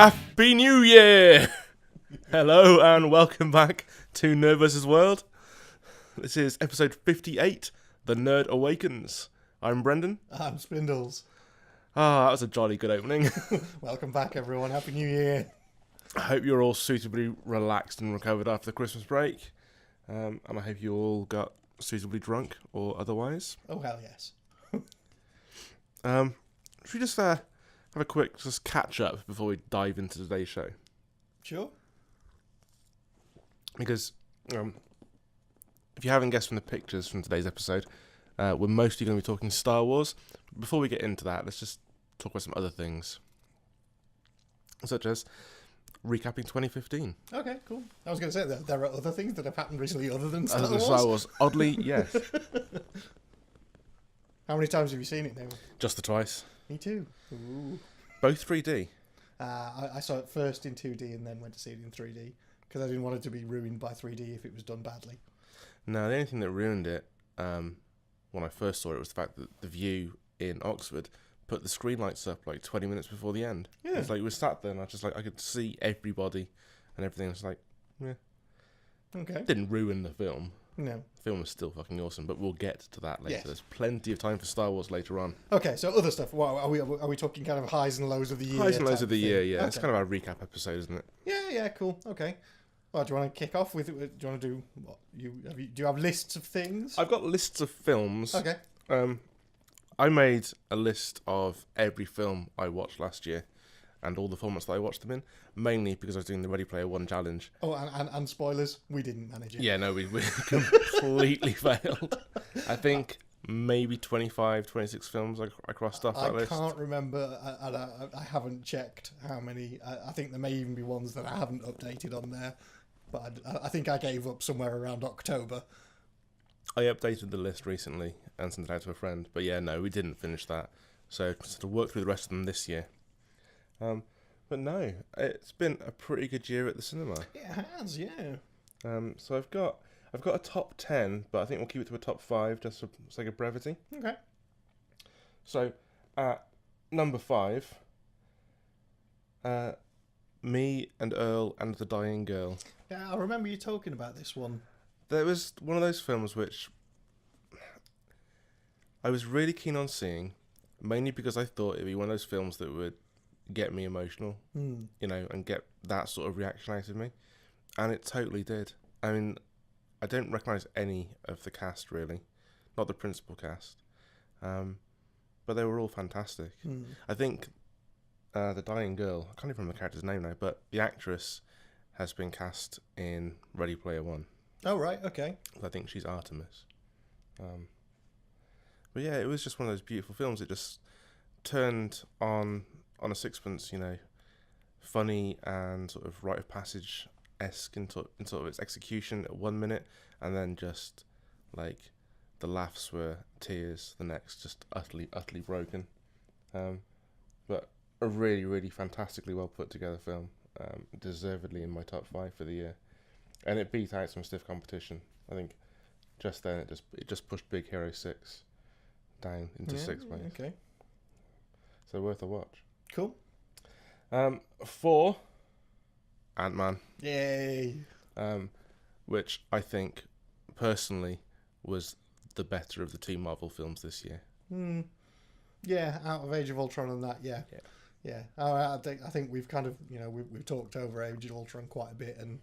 Happy New Year! Hello and welcome back to NerdVsWorld. This is episode 58, The Nerd Awakens. I'm Brendan. I'm Spindles. That was a jolly good opening. Welcome back, everyone. Happy New Year. I hope you're all suitably relaxed and recovered after the Christmas break. And I hope you all got suitably drunk or otherwise. Oh, hell yes. Should we just have a quick catch up before we dive into today's show? Sure. Because if you haven't guessed from the pictures from today's episode, we're mostly going to be talking Star Wars. Before we get into that, let's just talk about some other things, such as recapping 2015. Okay, cool. I was going to say that there are other things that have happened recently other than Star Wars. Star Wars. Oddly, yes. How many times have you seen it now? Just the twice. Me too. Ooh. Both 3D. I saw it first in 2D and then went to see it in 3D because I didn't want it to be ruined by 3D if it was done badly. No, the only thing that ruined it when I first saw it was the fact that the View in Oxford put the screen lights up like 20 minutes before the end. Yeah. It's like we were sat there and I could see everybody and everything. It's like, yeah. Okay. Didn't ruin the film. No. The film was still fucking awesome, but we'll get to that later. Yes. There's plenty of time for Star Wars later on. Okay, so other stuff. Well, are we talking kind of highs and lows of the year? Highs and lows of the year, thing? yeah. Okay. It's kind of our recap episode, isn't it? Yeah, cool. Okay. Well, do you want to kick off with? Do you want to do what? Do you have lists of things? I've got lists of films. Okay. I made a list of every film I watched last year and all the formats that I watched them in, mainly because I was doing the Ready Player One challenge. Oh, and spoilers, we didn't manage it. Yeah, no, we completely failed. I think maybe 25, 26 films I crossed off that list. I can't remember, and I haven't checked how many. I think there may even be ones that I haven't updated on there, but I think I gave up somewhere around October. I updated the list recently and sent it out to a friend, but yeah, no, we didn't finish that. So to work through the rest of them this year. But no, it's been a pretty good year at the cinema. It has, yeah. So I've got a top 10, but I think we'll keep it to a top 5 just for sake of brevity. Okay. So at number 5, Me and Earl and the Dying Girl. Yeah, I remember you talking about this one. There was one of those films which I was really keen on seeing, mainly because I thought it'd be one of those films that would get me emotional, and get that sort of reaction out of me. And it totally did. I mean, I don't recognise any of the cast, really. Not the principal cast. But they were all fantastic. I think the Dying Girl, I can't even remember the character's name now, but the actress has been cast in Ready Player One. Oh, right, okay. I think she's Artemis. But yeah, it was just one of those beautiful films. It just turned on a sixpence, funny and sort of rite of passage-esque in sort of its execution at 1 minute, and then just like the laughs were tears the next, just utterly broken. But a really, really fantastically well put together film, deservedly in my top 5 for the year, and it beat out some stiff competition. I think just then it just pushed Big Hero 6 down into 6th place. Okay. So worth a watch. Cool. 4, Ant-Man. Yay. Which I think personally was the better of the 2 Marvel films this year. Yeah, out of Age of Ultron and that, yeah. I think we've kind of, we've talked over Age of Ultron quite a bit, and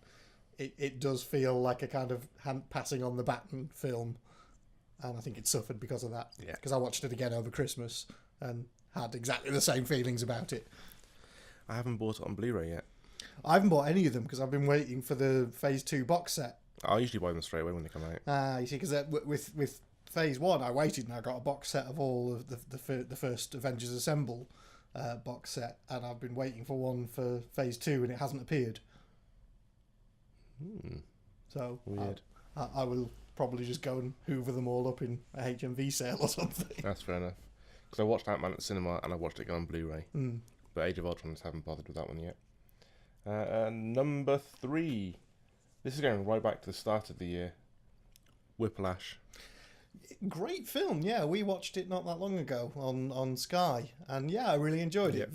it does feel like a kind of passing on the baton film, and I think it suffered because of that. Yeah. Because I watched it again over Christmas and had exactly the same feelings about it. I haven't bought it on Blu-ray yet. I haven't bought any of them because I've been waiting for the Phase 2 box set. I usually buy them straight away when they come out. You see, because with Phase 1, I waited and I got a box set of all of the first Avengers Assemble box set, and I've been waiting for one for Phase 2 and it hasn't appeared. So weird. I will probably just go and hoover them all up in a HMV sale or something. That's fair enough. Because I watched Ant-Man at the cinema and I watched it again on Blu-ray. But Age of Ultron, I just haven't bothered with that one yet. Number 3. This is going right back to the start of the year. Whiplash. Great film, yeah. We watched it not that long ago on Sky, and yeah, I really enjoyed it.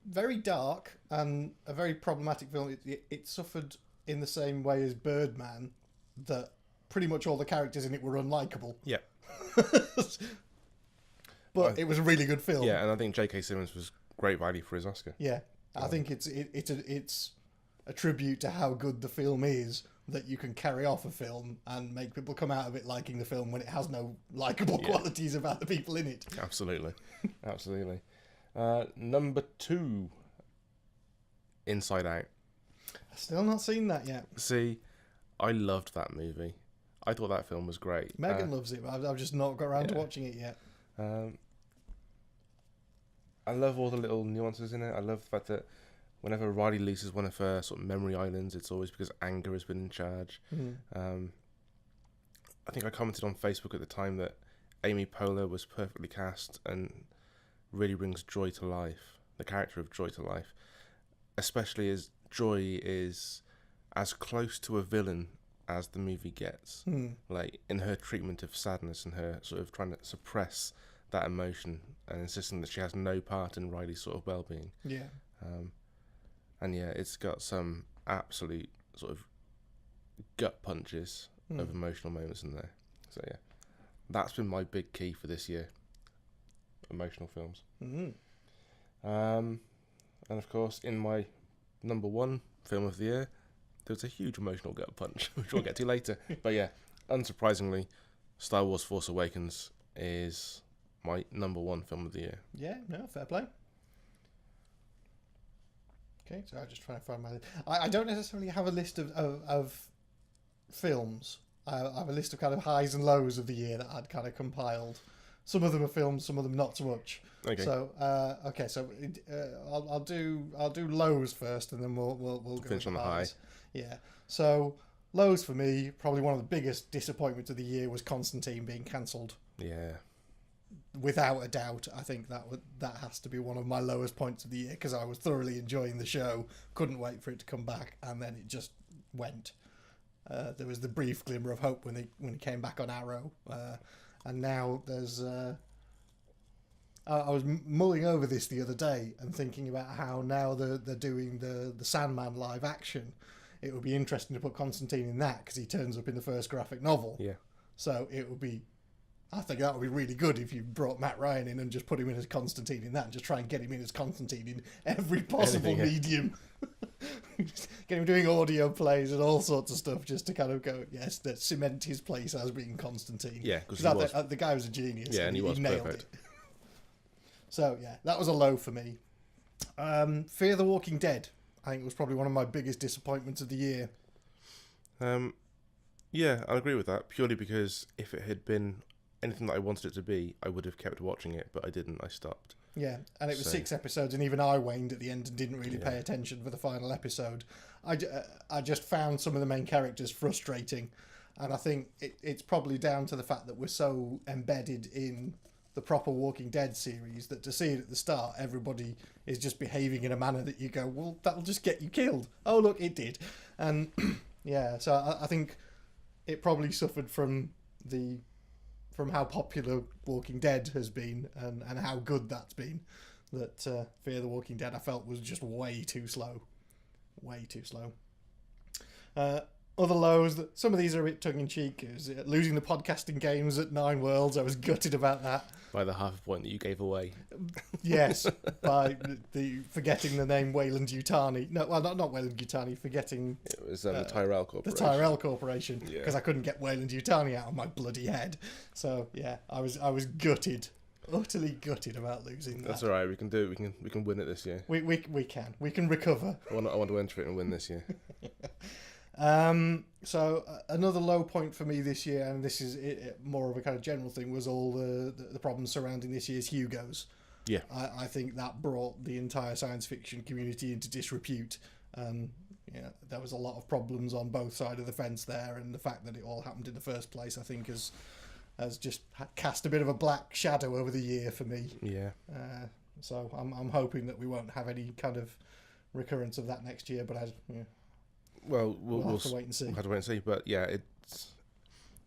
very dark and a very problematic film. It suffered in the same way as Birdman, that pretty much all the characters in it were unlikable. Yeah. But it was a really good film. Yeah, and I think J.K. Simmons was great value for his Oscar. Yeah, I think it's a tribute to how good the film is, that you can carry off a film and make people come out of it liking the film when it has no likable qualities about the people in it. Absolutely. Absolutely. Number 2, Inside Out. I've still not seen that yet. See, I loved that movie. I thought that film was great. Megan loves it, but I've just not got around to watching it yet. I love all the little nuances in it. I love the fact that whenever Riley loses one of her sort of memory islands, it's always because anger has been in charge. I think I commented on Facebook at the time that Amy Poehler was perfectly cast and really brings Joy to life, the character of Joy to life, especially as Joy is as close to a villain as the movie gets, like in her treatment of sadness and her sort of trying to suppress that emotion and insisting that she has no part in Riley's sort of well-being. Yeah. And yeah, it's got some absolute sort of gut punches of emotional moments in there. So yeah, that's been my big key for this year. Emotional films. And of course, in my number 1 film of the year, there was a huge emotional gut punch, which we'll get to later. But yeah, unsurprisingly, Star Wars Force Awakens is my number 1 film of the year. Yeah, no, fair play. Okay, so I'm just trying to find my... I don't necessarily have a list of films. I have a list of kind of highs and lows of the year that I'd kind of compiled. Some of them are films, some of them not so much. Okay. So I'll do lows first, and then we'll go finish on the high. Yeah. So lows for me, probably one of the biggest disappointments of the year was Constantine being cancelled. Yeah. Without a doubt, I think that has to be one of my lowest points of the year, because I was thoroughly enjoying the show, couldn't wait for it to come back, and then it just went. There was the brief glimmer of hope when it came back on Arrow, and now there's. I was mulling over this the other day and thinking about how now they're doing the Sandman live action. It would be interesting to put Constantine in that, because he turns up in the first graphic novel. Yeah. So it would be. I think that would be really good if you brought Matt Ryan in and just put him in as Constantine in that, and just try and get him in as Constantine in every possible medium. Get him doing audio plays and all sorts of stuff, just to kind of go, yes, that cement his place as being Constantine. Yeah, because the guy was a genius. Yeah, and he was nailed perfect. it. So yeah, that was a low for me. Fear the Walking Dead, I think, was probably one of my biggest disappointments of the year. Yeah, I agree with that, purely because if it had been anything that I wanted it to be, I would have kept watching it, but I didn't. I stopped. Yeah, and it was 6 episodes, and even I waned at the end and didn't really pay attention for the final episode. I just found some of the main characters frustrating, and I think it's probably down to the fact that we're so embedded in the proper Walking Dead series that to see it at the start, everybody is just behaving in a manner that you go, well, that'll just get you killed. Oh, look, it did. And yeah, so I think it probably suffered from how popular Walking Dead has been and how good that's been, that Fear the Walking Dead I felt was just way too slow. Way too slow. Other lows, that some of these are a bit tongue-in-cheek, is losing the podcasting games at 9 Worlds. I was gutted about that. By the half a point that you gave away. Yes, by the forgetting the name Wayland Yutani. No, well, not Wayland Yutani, forgetting... It was the Tyrell Corporation. The Tyrell Corporation, because I couldn't get Wayland Yutani out of my bloody head. So, yeah, I was gutted. Utterly gutted about losing that. That's all right. We can do it. We can win it this year. We can. We can recover. I want to enter it and win this year. So another low point for me this year, and this is more of a kind of general thing, was all the problems surrounding this year's Hugos. Yeah. I think that brought the entire science fiction community into disrepute. Yeah, there was a lot of problems on both sides of the fence there, and the fact that it all happened in the first place, I think, has just cast a bit of a black shadow over the year for me. Yeah. So I'm hoping that we won't have any kind of recurrence of that next year, but well, we'll have to wait and see. We'll have to wait and see. But yeah,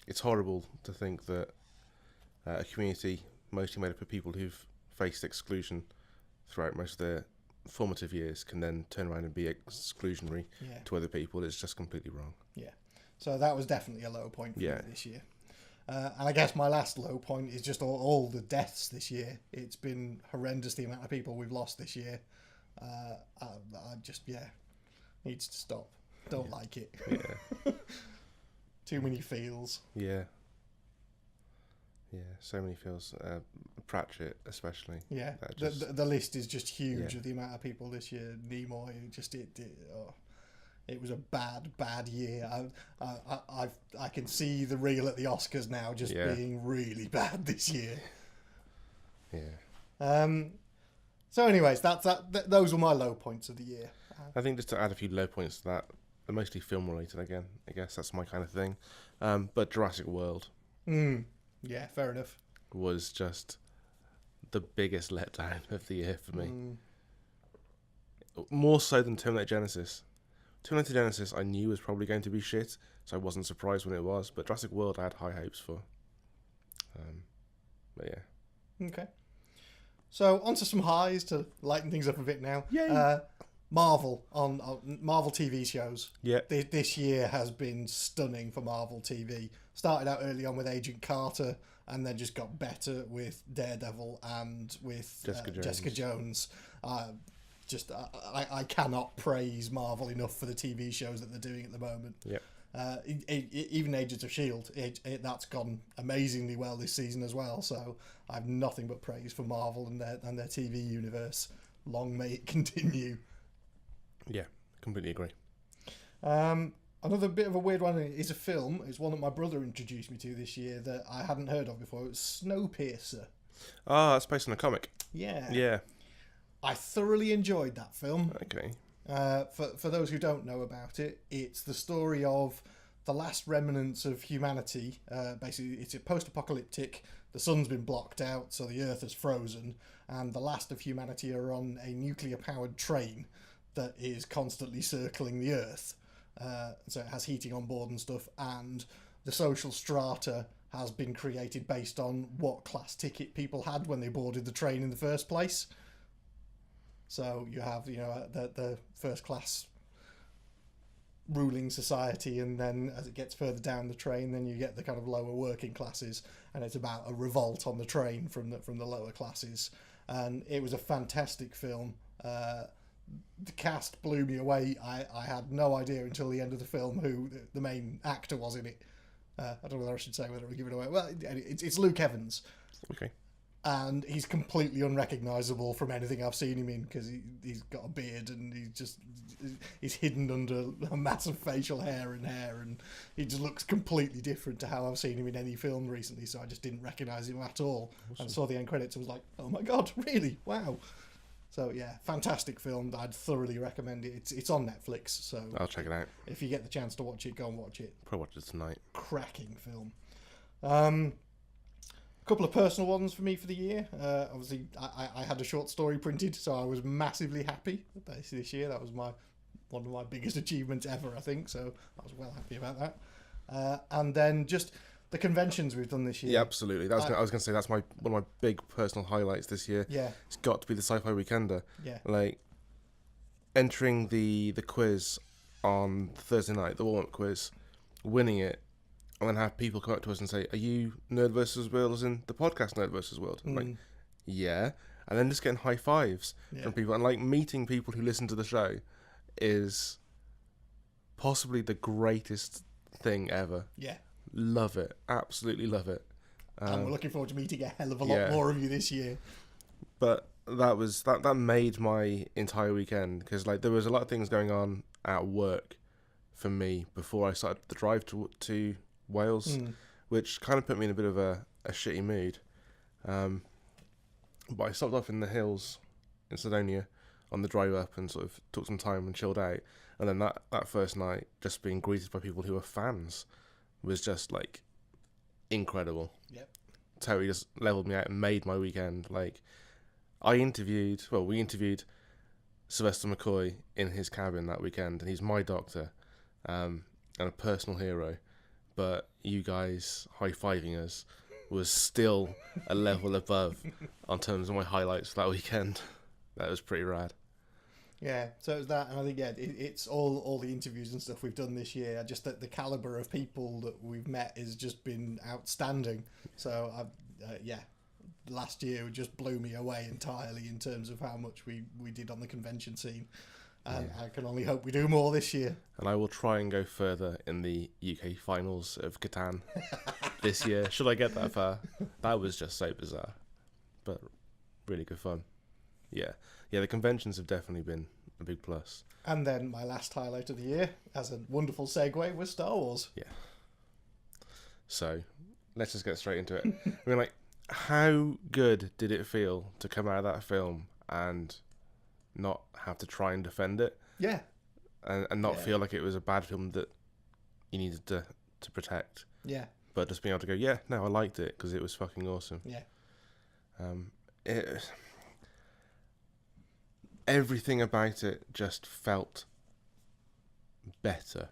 it's horrible to think that a community mostly made up of people who've faced exclusion throughout most of their formative years can then turn around and be exclusionary to other people. It's just completely wrong. Yeah. So that was definitely a low point for me this year. And I guess my last low point is just all the deaths this year. It's been horrendous, the amount of people we've lost this year. I just, needs to stop. Don't like it. Yeah. Too many feels. Yeah. Yeah, so many feels. Pratchett, especially. Yeah, the list is just huge of the amount of people this year. Nimoy, it was a bad year. I can see the reel at the Oscars now just being really bad this year. Yeah. So, anyways, those were my low points of the year. I think just to add a few low points to that, they're mostly film related again. I guess that's my kind of thing. But Jurassic World. Yeah, fair enough. Was just the biggest letdown of the year for me. More so than Terminator Genesis. Terminator Genesis I knew was probably going to be shit, so I wasn't surprised when it was. But Jurassic World I had high hopes for. But yeah. Okay. So on to some highs to lighten things up a bit now. Yay! Marvel on Marvel TV shows. Yeah. This year has been stunning for Marvel TV. Started out early on with Agent Carter, and then just got better with Daredevil and with Jessica Jones. I cannot praise Marvel enough for the TV shows that they're doing at the moment. Yeah. Even Agents of S.H.I.E.L.D., that's gone amazingly well this season as well. So I have nothing but praise for Marvel and their TV universe. Long may it continue. Yeah, completely agree. Another bit of a weird one is a film. It's one that my brother introduced me to this year that I hadn't heard of before. It was Snowpiercer. Ah, it's based on a comic. Yeah. Yeah. I thoroughly enjoyed that film. Okay. For those who don't know about it, it's the story of the last remnants of humanity. Basically, it's a post-apocalyptic. The sun's been blocked out, so the Earth has frozen, and the last of humanity are on a nuclear-powered train that is constantly circling the Earth. So it has heating on board and stuff, and the social strata has been created based on what class ticket people had when they boarded the train in the first place. So you have, the first class ruling society, and then as it gets further down the train, then you get the kind of lower working classes, and it's about a revolt on the train from the lower classes. And it was a fantastic film. The cast blew me away. I had no idea until the end of the film who the main actor was in it. I don't know whether I should say whether we give it away. Well, it's Luke Evans. Okay. And he's completely unrecognisable from anything I've seen him in because he's got a beard and he's hidden under a massive facial hair, and he just looks completely different to how I've seen him in any film recently. So I just didn't recognise him at all. Awesome. And saw the end credits and was like, oh my god, really? Wow. So yeah, fantastic film. I'd thoroughly recommend it. It's on Netflix, so I'll check it out. If you get the chance to watch it, go and watch it. Probably watch it tonight. Cracking film. A couple of personal ones for me for the year. Obviously, I had a short story printed, so I was massively happy this year. That was one of my biggest achievements ever, I think. So I was well happy about that. And then just the conventions we've done this year. Yeah, absolutely. I was going to say that's one of my big personal highlights this year. Yeah, it's got to be the Sci-Fi Weekender. Yeah, like entering the quiz on Thursday night, the warm-up quiz, winning it, and then have people come up to us and say, "Are you NerdVsWorld?" As in the podcast NerdVsWorld. I'm like, yeah, and then just getting high fives from people and like meeting people who listen to the show is possibly the greatest thing ever. Yeah. Love it. Absolutely love it. And we're looking forward to meeting a hell of a lot more of you this year. But that made my entire weekend because like there was a lot of things going on at work for me before I started the drive to Wales, which kind of put me in a bit of a shitty mood. But I stopped off in the hills in Sardinia on the drive up and sort of took some time and chilled out. And then that first night, just being greeted by people who were fans was just like incredible. Yep. Totally just leveled me out and made my weekend. Like we interviewed Sylvester McCoy in his cabin that weekend, and he's my doctor and a personal hero. But you guys high-fiving us was still a level above on terms of my highlights for that weekend. That was pretty rad. Yeah, so it's that, and I think it's all the interviews and stuff we've done this year. Just that the caliber of people that we've met has just been outstanding. So last year just blew me away entirely in terms of how much we did on the convention scene, and I can only hope we do more this year. And I will try and go further in the UK finals of Catan this year. Should I get that far? That was just so bizarre, but really good fun. Yeah, the conventions have definitely been a big plus. And then my last highlight of the year, as a wonderful segue, was Star Wars. Yeah. So, let's just get straight into it. I mean, like, how good did it feel to come out of that film and not have to try and defend it? Yeah. And not feel like it was a bad film that you needed to protect. Yeah. But just being able to go, yeah, no, I liked it because it was fucking awesome. Yeah. Everything about it just felt better.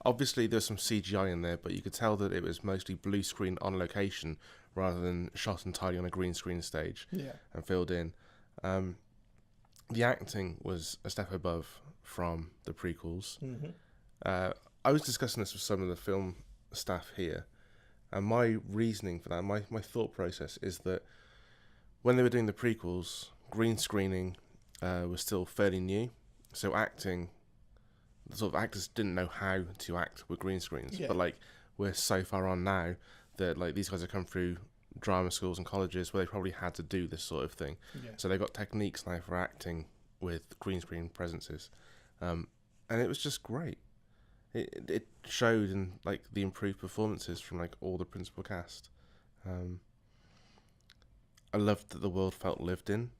Obviously, there's some CGI in there, but you could tell that it was mostly blue screen on location rather than shot entirely on a green screen stage and filled in. The acting was a step above from the prequels. Mm-hmm. I was discussing this with some of the film staff here, and my reasoning for that, my thought process is that when they were doing the prequels, green screening was still fairly new, so the sort of actors didn't know how to act with green screens. But like, we're so far on now that like these guys have come through drama schools and colleges where they probably had to do this sort of thing. So they've got techniques now for acting with green screen presences, and it was just great. It showed in like the improved performances from like all the principal cast. I loved that the world felt lived in.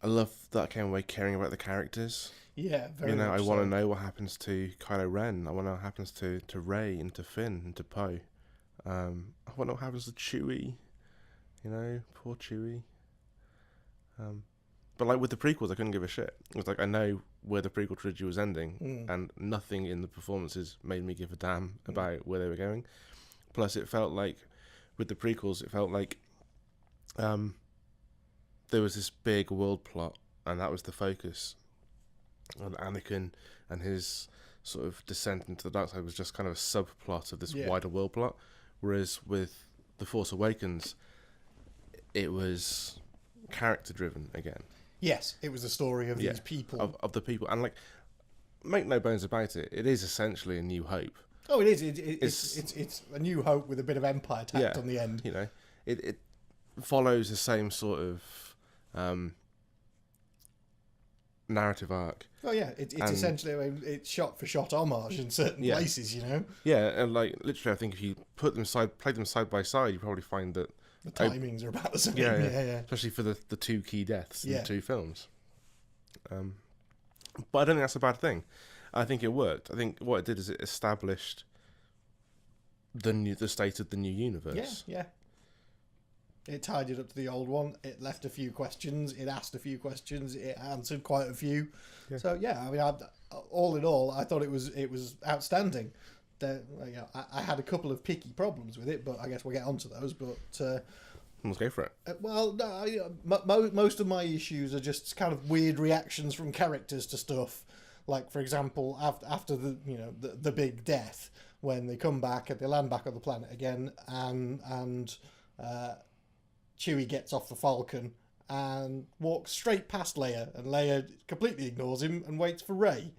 I love that I came away caring about the characters. Yeah, very much I want to know what happens to Kylo Ren. I want to know what happens to Rey and to Finn and to Poe. I want to know what happens to Chewie. Poor Chewie. But like with the prequels, I couldn't give a shit. It was like, I know where the prequel trilogy was ending, and nothing in the performances made me give a damn about where they were going. Plus, it felt like, with the prequels, it felt like there was this big world plot, and that was the focus. And Anakin and his sort of descent into the dark side was just kind of a subplot of this wider world plot. Whereas with The Force Awakens, it was character-driven again. Yes, it was the story of these people. Of the people. And, like, make no bones about it, it is essentially A New Hope. Oh, it is. It's A New Hope with a bit of Empire tacked on the end. It follows the same sort of narrative arc. Oh, yeah. It's essentially, it's shot-for-shot homage in certain places, Yeah, and, like, literally, I think if you play them side by side, you probably find that the timings are about the same. Yeah. Especially for the two key deaths in the two films. But I don't think that's a bad thing. I think it worked. I think what it did is it established the state of the new universe. Yeah. It tied it up to the old one. It left a few questions. It asked a few questions. It answered quite a few. Yeah. So yeah, I mean, all in all, I thought it was outstanding. I had a couple of picky problems with it, but I guess we'll get onto those. But let's go for it. Well, no, most of my issues are just kind of weird reactions from characters to stuff. Like, for example, after the big death, when they come back and they land back on the planet again, and Chewie gets off the Falcon and walks straight past Leia, and Leia completely ignores him and waits for Rey.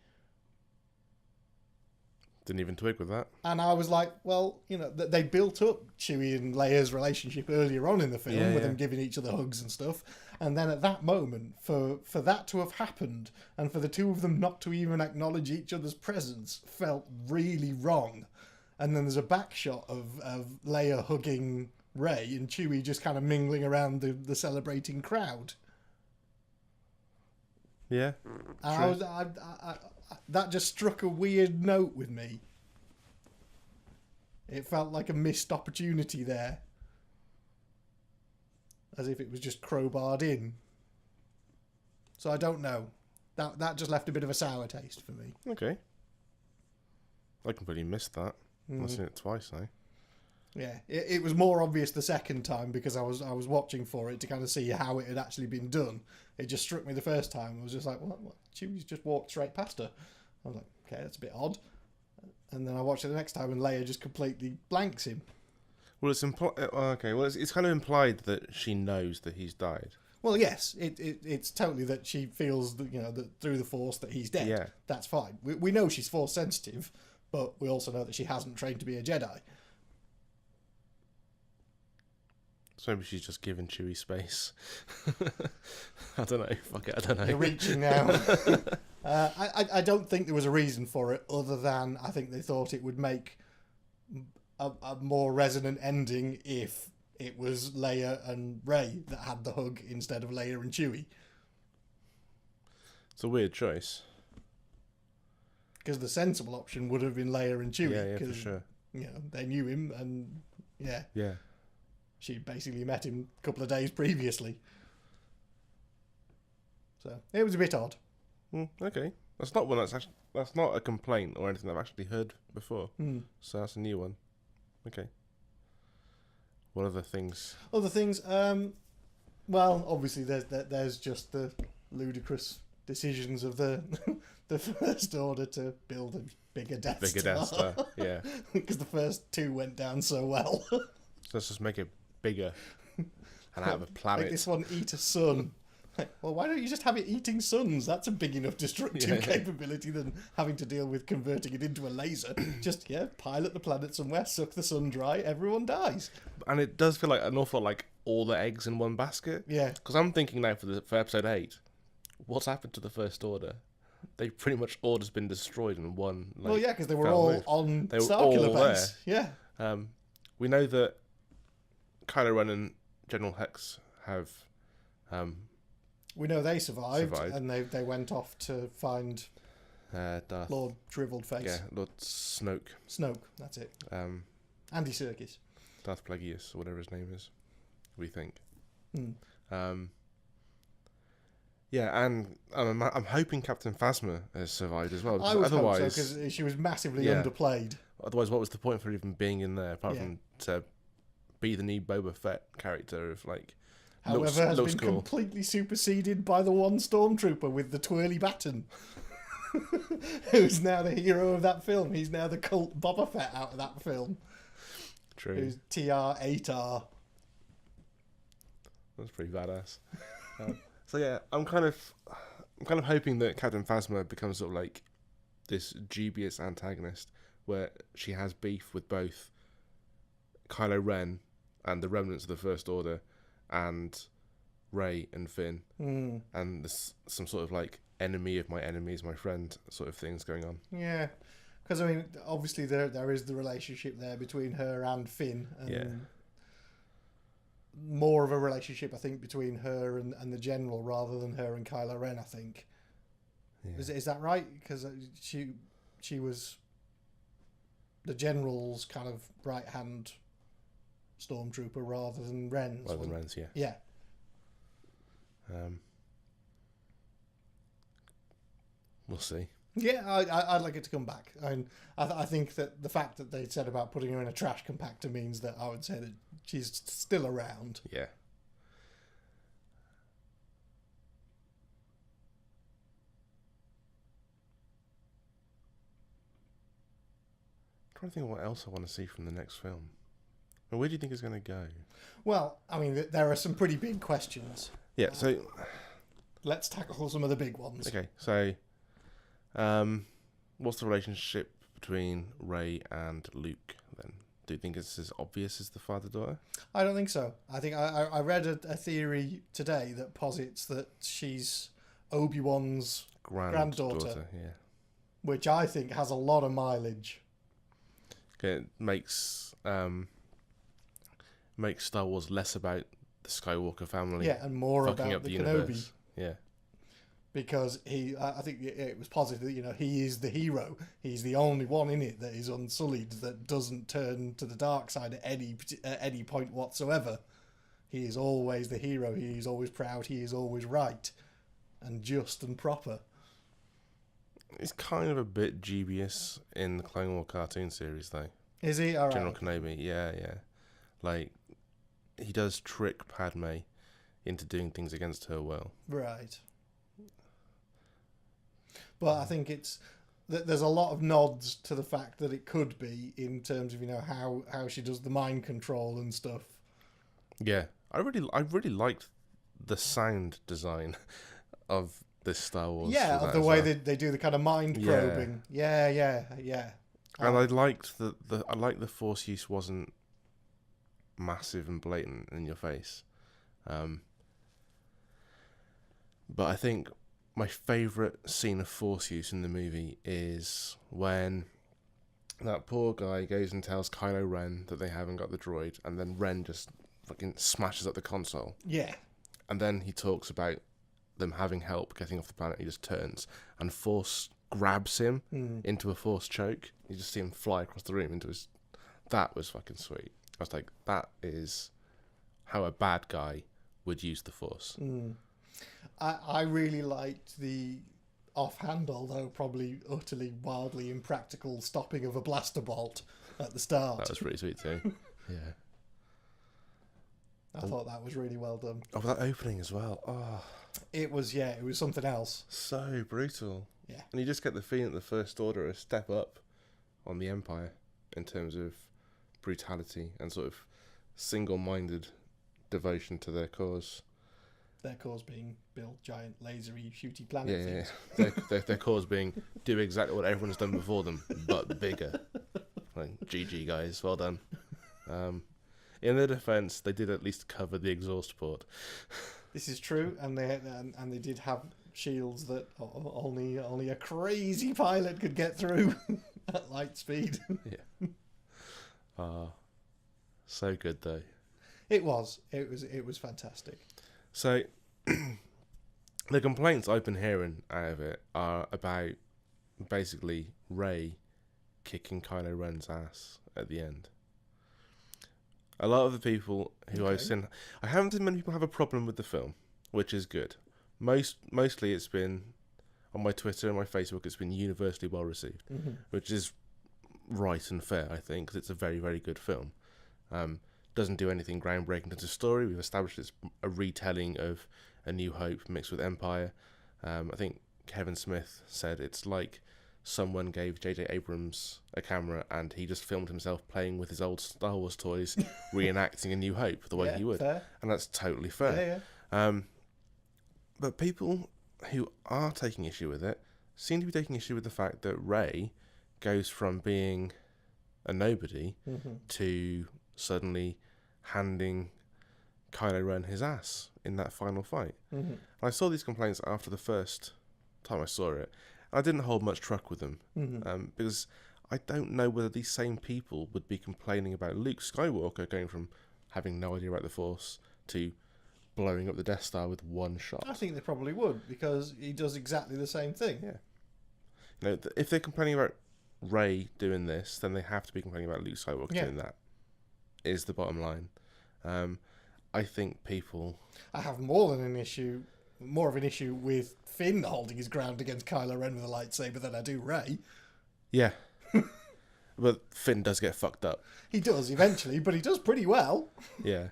Didn't even twig with that. And I was like, well, they built up Chewie and Leia's relationship earlier on in the film with them giving each other hugs and stuff. And then at that moment, for that to have happened and for the two of them not to even acknowledge each other's presence felt really wrong. And then there's a back shot of Leia hugging Rey and Chewie just kind of mingling around the celebrating crowd. Yeah. And that just struck a weird note with me. It felt like a missed opportunity there. As if it was just crowbarred in. So I don't know. That just left a bit of a sour taste for me. Okay. I completely missed that. I've seen it twice now. Yeah, it was more obvious the second time because I was watching for it to kind of see how it had actually been done. It just struck me the first time. I was just like, what? Chewie's just walked straight past her. I was like, okay, that's a bit odd. And then I watched it the next time, and Leia just completely blanks him. Well, it's okay. Well, it's kind of implied that she knows that he's died. Well, yes, it's totally that she feels that, that through the Force that he's dead. Yeah. That's fine. We know she's Force sensitive, but we also know that she hasn't trained to be a Jedi. So maybe she's just given Chewie space. I don't know. Fuck it. I don't know. You're reaching now. I don't think there was a reason for it other than I think they thought it would make a more resonant ending if it was Leia and Rey that had the hug instead of Leia and Chewie. It's a weird choice. Because the sensible option would have been Leia and Chewie. Yeah, for sure. They knew him and Yeah. She basically met him a couple of days previously. So it was a bit odd. Okay, that's not a complaint or anything I've actually heard before. So that's a new one. Okay. What other things? Other things. Well, obviously there's just the ludicrous decisions of the the First Order to build a bigger Death Star. Yeah. Because the first two went down so well. So let's just make it bigger and have a planet. Make this one eat a sun. Well, why don't you just have it eating suns? That's a big enough destructive capability than having to deal with converting it into a laser. Just, pilot the planet somewhere, suck the sun dry, everyone dies. And it does feel like an awful lot like all the eggs in one basket. Yeah. Because I'm thinking now for episode 8, what's happened to the First Order? They pretty much all just been destroyed in one. Well, yeah, because they were all on Starkiller Base. There. Yeah. We know that Kylo Ren and General Hex have. We know they survived. And they went off to find Darth Lord Shriveled Face. Yeah, Lord Snoke. Snoke, that's it. Andy Serkis. Darth Plagueis, or whatever his name is. We think. Yeah, and I'm hoping Captain Phasma has survived as well. I would hope so, because she was massively underplayed. Otherwise, what was the point for even being in there, apart from to be the new Boba Fett character of like... However, has been completely superseded by the one stormtrooper with the twirly baton, who's now the hero of that film. He's now the cult Boba Fett out of that film. True. Who's TR-8R. That's pretty badass. So yeah, I'm kind of hoping that Captain Phasma becomes sort of like this dubious antagonist, where she has beef with both Kylo Ren and the remnants of the First Order, and Rey and Finn, and there's some sort of like enemy of my enemy is my friend sort of things going on. Yeah, because I mean, obviously there is the relationship there between her and Finn, and more of a relationship I think between her and the General rather than her and Kylo Ren. I think is that right? Because she was the General's kind of right hand stormtrooper rather than Ren's. Rather than Ren's, yeah. Yeah. We'll see. Yeah, I'd like it to come back. I think that the fact that they said about putting her in a trash compactor means that I would say that she's still around. Yeah. I'm trying to think of what else I want to see from the next film. Well, where do you think it's going to go? Well, I mean, there are some pretty big questions. Yeah, so... Let's tackle some of the big ones. Okay, so... what's the relationship between Rey and Luke, then? Do you think it's as obvious as the father-daughter? I don't think so. I think I read a theory today that posits that she's Obi-Wan's granddaughter. Yeah. Which I think has a lot of mileage. Okay, it makes Star Wars less about the Skywalker family. Yeah, and more fucking about up the the Kenobi. universe. Yeah. Because I think it was positive that, he is the hero. He's the only one in it that is unsullied, that doesn't turn to the dark side at any point whatsoever. He is always the hero. He is always proud. He is always right and just and proper. It's kind of a bit dubious in the Clone War cartoon series, though. Is he? All right. General Kenobi. Yeah. Like, he does trick Padme into doing things against her will. Right. But I think there's a lot of nods to the fact that it could be, in terms of, you know, how she does the mind control and stuff. Yeah, I really liked the sound design of this Star Wars. Yeah, of the way they do the kind of mind probing. Yeah. And I liked the Force use wasn't massive and blatant in your face. But I think my favourite scene of Force use in the movie is when that poor guy goes and tells Kylo Ren that they haven't got the droid, and then Ren just fucking smashes up the console. Yeah. And then he talks about them having help getting off the planet. He just turns and Force grabs him into a Force choke. You just see him fly across the room into his... That was fucking sweet. I was like, that is how a bad guy would use the Force. I really liked the offhand, although probably utterly wildly impractical, stopping of a blaster bolt at the start. That was pretty sweet too. Yeah. I thought that was really well done. Oh, that opening as well. Oh, it was something else. So brutal. Yeah. And you just get the feeling that the First Order is a step up on the Empire in terms of brutality and sort of single-minded devotion to their cause. Their cause being build giant lasery shooty planet things. Yeah. Their cause being do exactly what everyone's done before them, but bigger. Like, GG guys, well done. In their defence, they did at least cover the exhaust port. This is true, and they did have shields that only a crazy pilot could get through at light speed. Yeah. So good though. It was fantastic. So, the complaints I've been hearing out of it are about basically Rey kicking Kylo Ren's ass at the end. A lot of the people who I've seen... I haven't seen many people have a problem with the film, which is good. Mostly it's been, on my Twitter and my Facebook, it's been universally well received, which is right and fair, I think, because it's a very, very good film. Doesn't do anything groundbreaking to the story. We've established it's a retelling of A New Hope mixed with Empire. I think Kevin Smith said it's like someone gave J.J. Abrams a camera and he just filmed himself playing with his old Star Wars toys, reenacting A New Hope the way he would. Fair. And that's totally fair. Yeah. But people who are taking issue with it seem to be taking issue with the fact that Rey goes from being a nobody to suddenly handing Kylo Ren his ass in that final fight. And I saw these complaints after the first time I saw it. I didn't hold much truck with them because I don't know whether these same people would be complaining about Luke Skywalker going from having no idea about the Force to blowing up the Death Star with one shot. I think they probably would, because he does exactly the same thing. Yeah. You know, if they're complaining about Rey doing this, then they have to be complaining about Luke Skywalker doing that. Is the bottom line. I think people... I have more of an issue with Finn holding his ground against Kylo Ren with a lightsaber than I do Rey. Yeah. But Finn does get fucked up. He does eventually, but he does pretty well. Yeah.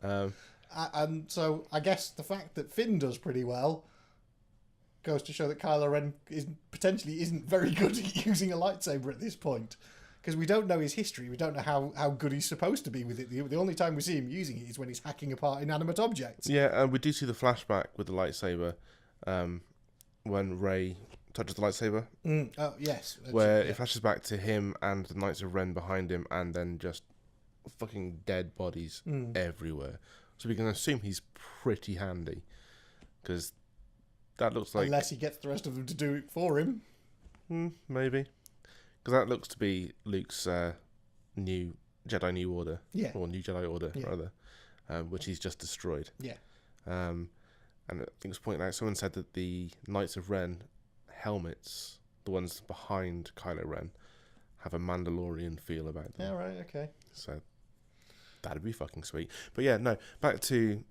And so I guess the fact that Finn does pretty well goes to show that Kylo Ren potentially isn't very good at using a lightsaber at this point. Because we don't know his history. We don't know how good he's supposed to be with it. The only time we see him using it is when he's hacking apart inanimate objects. Yeah, and we do see the flashback with the lightsaber when Rey touches the lightsaber. Oh, yes. Where it flashes back to him and the Knights of Ren behind him, and then just fucking dead bodies everywhere. So we can assume he's pretty handy. Because that looks like... Unless he gets the rest of them to do it for him. Maybe. Because that looks to be Luke's new Jedi New Order. Yeah. Or New Jedi Order, rather. Which he's just destroyed. Yeah. And I think it was pointed out, someone said that the Knights of Ren helmets, the ones behind Kylo Ren, have a Mandalorian feel about them. Yeah, right, okay. So that'd be fucking sweet. But yeah, no, back to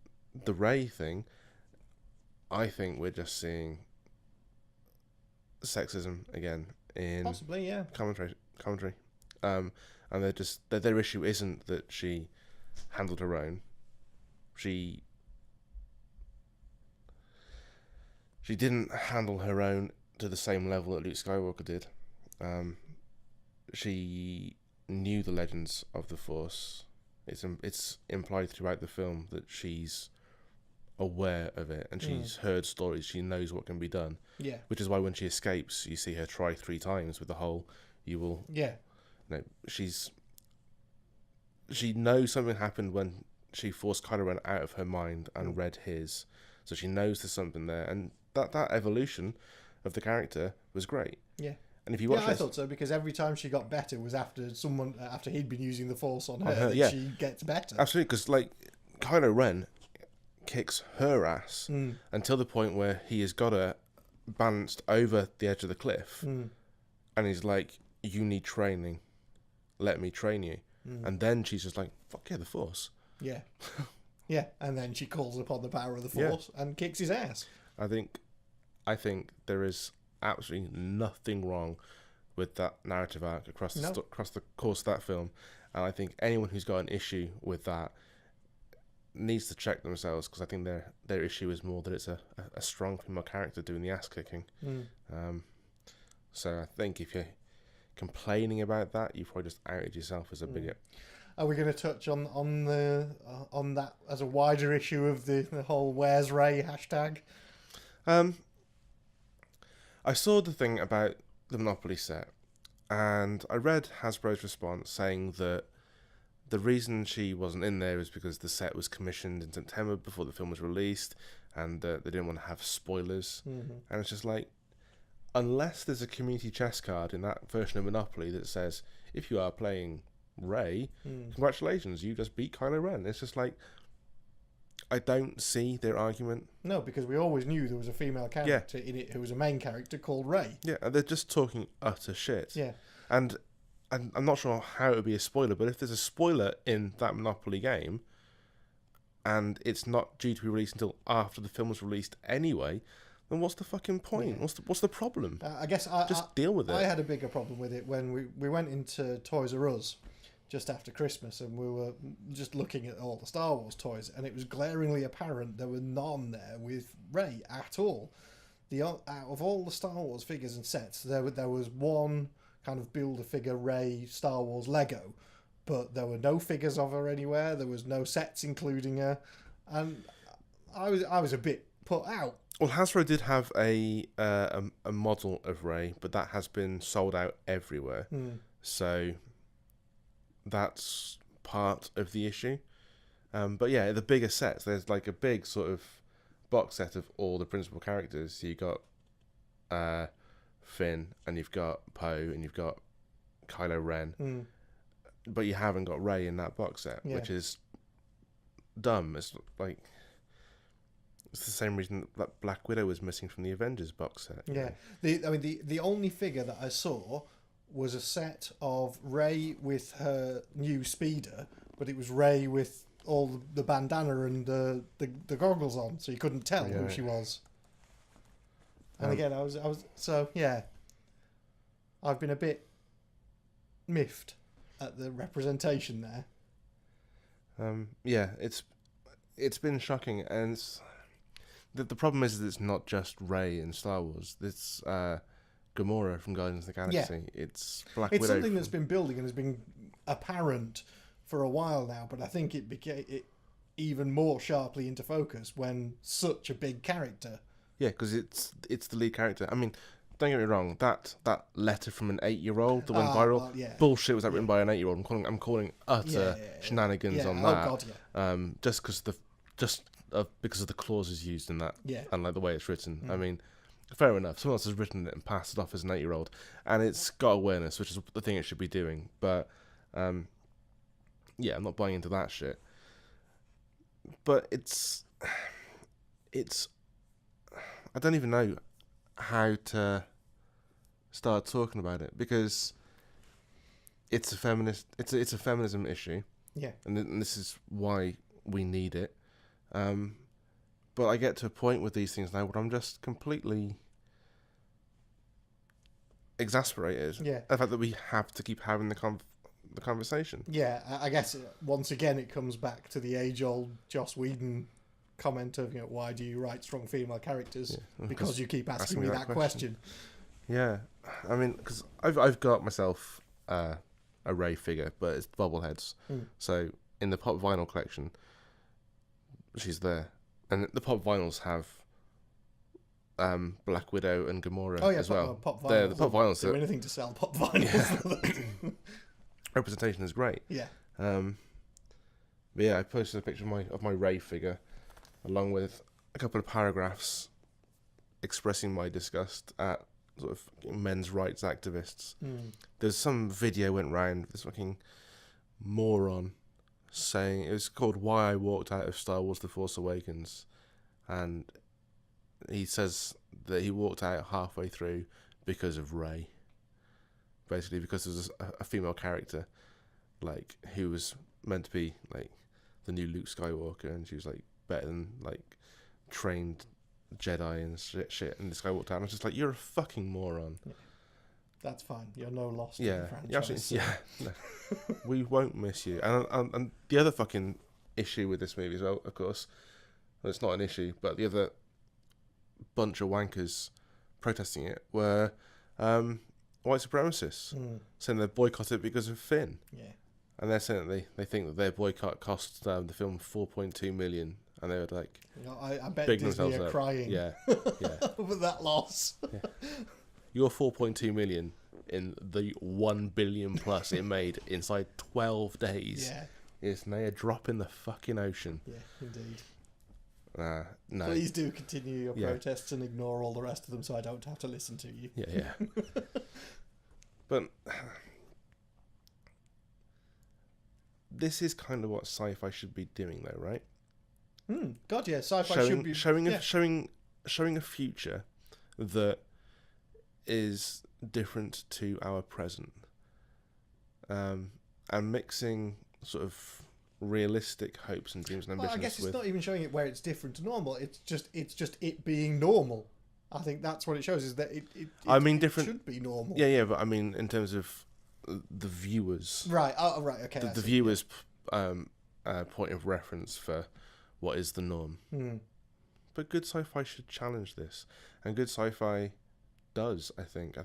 the Rey thing. I think we're just seeing sexism again in possibly, yeah. commentary. And they're just their issue isn't that she handled her own. She didn't handle her own to the same level that Luke Skywalker did. She knew the legends of the Force. It's implied throughout the film that she's aware of it, and she's heard stories. She knows what can be done. Yeah. Which is why when she escapes, you see her try 3 times with the whole, you will... Yeah. No, she knows something happened when she forced Kylo Ren out of her mind and read his. So she knows there's something there. And that evolution of the character was great. Yeah. And if you watch I thought so, because every time she got better was after he'd been using the Force on her yeah. she gets better. Absolutely, because like Kylo Ren kicks her ass until the point where he has got her balanced over the edge of the cliff, and he's like, "You need training. Let me train you." And then she's just like, "Fuck yeah, the Force." Yeah, yeah, and then she calls upon the power of the Force and kicks his ass. I think there is absolutely nothing wrong with that narrative arc across the course of that film, and I think anyone who's got an issue with that needs to check themselves, because I think their issue is more that it's a strong female character doing the ass kicking. So I think if you're complaining about that, you've probably just outed yourself as a bigot. Are we going to touch on that as a wider issue of the whole "Where's Rey" hashtag? I saw the thing about the Monopoly set, and I read Hasbro's response saying that the reason she wasn't in there is because the set was commissioned in September before the film was released, and they didn't want to have spoilers. And it's just like, unless there's a community chest card in that version of Monopoly that says, if you are playing Rey, congratulations, you just beat Kylo Ren. It's just like, I don't see their argument. No, because we always knew there was a female character in it who was a main character called Rey. Yeah, and they're just talking utter shit. Yeah. And I'm not sure how it would be a spoiler, but if there's a spoiler in that Monopoly game, and it's not due to be released until after the film was released anyway, then what's the fucking point? Yeah. What's the problem? I guess just deal with it. I had a bigger problem with it when we went into Toys R Us just after Christmas, and we were just looking at all the Star Wars toys, and it was glaringly apparent there were none there with Rey at all. Out of all the Star Wars figures and sets, there was one kind of Build-A-Figure Rey Star Wars Lego, but there were no figures of her anywhere. There was no sets including her, and I was a bit put out. Well, Hasbro did have a model of Rey, but that has been sold out everywhere. So that's part of the issue. But yeah, the bigger sets, there's like a big sort of box set of all the principal characters. So you got Finn, and you've got Poe, and you've got Kylo Ren, but you haven't got Rey in that box set, which is dumb. It's like, it's the same reason that Black Widow was missing from the Avengers box set. Yeah, the only figure that I saw was a set of Rey with her new speeder, but it was Rey with all the bandana and the goggles on, so you couldn't tell who she was. And again, I was so yeah. I've been a bit miffed at the representation there. Yeah, it's been shocking, and the problem is that it's not just Rey in Star Wars. It's Gamora from Guardians of the Galaxy. Yeah. It's Black Widow. It's something that's been building and has been apparent for a while now, but I think it became even more sharply into focus when such a big character. Yeah, because it's the lead character. I mean, don't get me wrong. That letter from an 8-year-old that went viral, bullshit. Was that written by an 8-year-old? I'm calling utter shenanigans on that. Oh God, just because of the clauses used in that, and like the way it's written. I mean, fair enough. Someone else has written it and passed it off as an 8-year-old, and it's got awareness, which is the thing it should be doing. But I'm not buying into that shit. But it's I don't even know how to start talking about it, because it's a feminism issue. Yeah. And this is why we need it. But I get to a point with these things now where I'm just completely exasperated. Yeah. The fact that we have to keep having the the conversation. Yeah, I guess once again it comes back to the age-old Joss Whedon comment of, why do you write strong female characters? Yeah, because you keep asking me that question. Yeah, I mean, because I've got myself a Rey figure, but it's bobbleheads. So in the pop vinyl collection, she's there, and the pop vinyls have Black Widow and Gamora as well. Pop vinyls. The pop vinyls do anything to sell pop vinyls. Yeah. Representation is great. Yeah. But yeah, I posted a picture of my Rey figure, along with a couple of paragraphs expressing my disgust at sort of men's rights activists. There's some video went round, this fucking moron saying, it was called Why I Walked Out of Star Wars The Force Awakens, and he says that he walked out halfway through because of Rey. Basically because there's a female character like who was meant to be like the new Luke Skywalker, and she was like better than like trained Jedi and shit, and this guy walked out and I was just like, you're a fucking moron. Yeah. That's fine. You're no loss to Yeah, the franchise. no. We won't miss you. And the other fucking issue with this movie as well, of course, well, it's not an issue, but the other bunch of wankers protesting it were white supremacists, saying they boycotted it because of Finn. Yeah. And they're saying that they think that their boycott cost the film $4.2 million, and they were like, I bet big Disney themselves are up. crying. Yeah. Over that loss. Yeah. Your $4.2 million in the $1 billion plus it made inside 12 days is now a drop in the fucking ocean. Yeah, indeed. No. Please do continue your protests and ignore all the rest of them so I don't have to listen to you. Yeah. But this is kind of what sci-fi should be doing, though, right? God, yeah, sci-fi should be showing a future that is different to our present, and mixing sort of realistic hopes and dreams and ambitions. I guess it's not even showing it where it's different to normal. It's just it being normal. I think that's what it shows, is that it different should be normal. Yeah, but I mean in terms of the viewers. Right. Oh, right. Okay. The viewers' point of reference for what is the norm. But good sci-fi should challenge this, and good sci-fi does. I think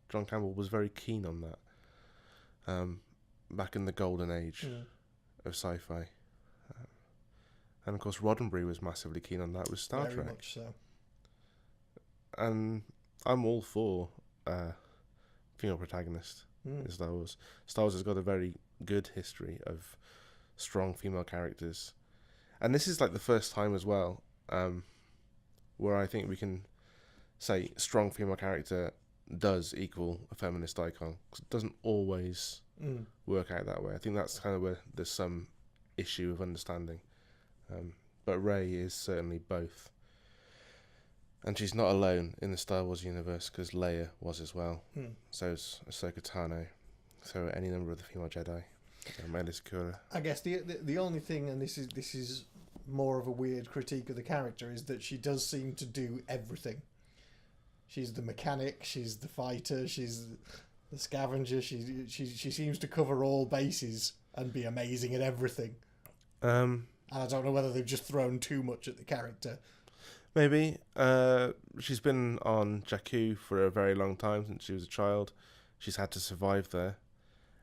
John Campbell was very keen on that. Back in the golden age of sci-fi, and of course Roddenberry was massively keen on that with Star Trek. Very much so. And I'm all for female protagonist in Star Wars. Star Wars has got a very good history of strong female characters, and this is like the first time as well where I think we can say strong female character does equal a feminist icon, 'cause it doesn't always work out that way. I think that's kind of where there's some issue of understanding, but Rey is certainly both. And she's not alone in the Star Wars universe, because Leia was as well. So is Ahsoka Tano. So are any number of the female Jedi. Amelia Sakura. I guess the only thing, and this is more of a weird critique of the character, is that she does seem to do everything. She's the mechanic, she's the fighter, she's the scavenger. She seems to cover all bases and be amazing at everything. And I don't know whether they've just thrown too much at the character. Maybe. She's been on Jakku for a very long time, since she was a child. She's had to survive there.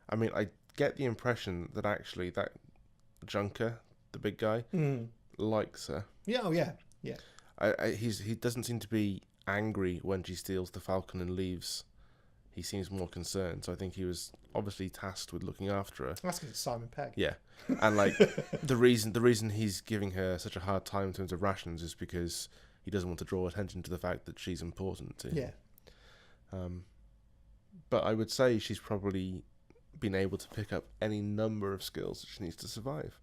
I mean, I get the impression that actually that Junker, the big guy, likes her. Yeah, oh yeah. He doesn't seem to be angry when she steals the Falcon and leaves. He seems more concerned, so I think he was obviously tasked with looking after her. That's because it's Simon Pegg. Yeah, and like the reason he's giving her such a hard time in terms of rations is because he doesn't want to draw attention to the fact that she's important to him. Yeah. But I would say she's probably been able to pick up any number of skills that she needs to survive,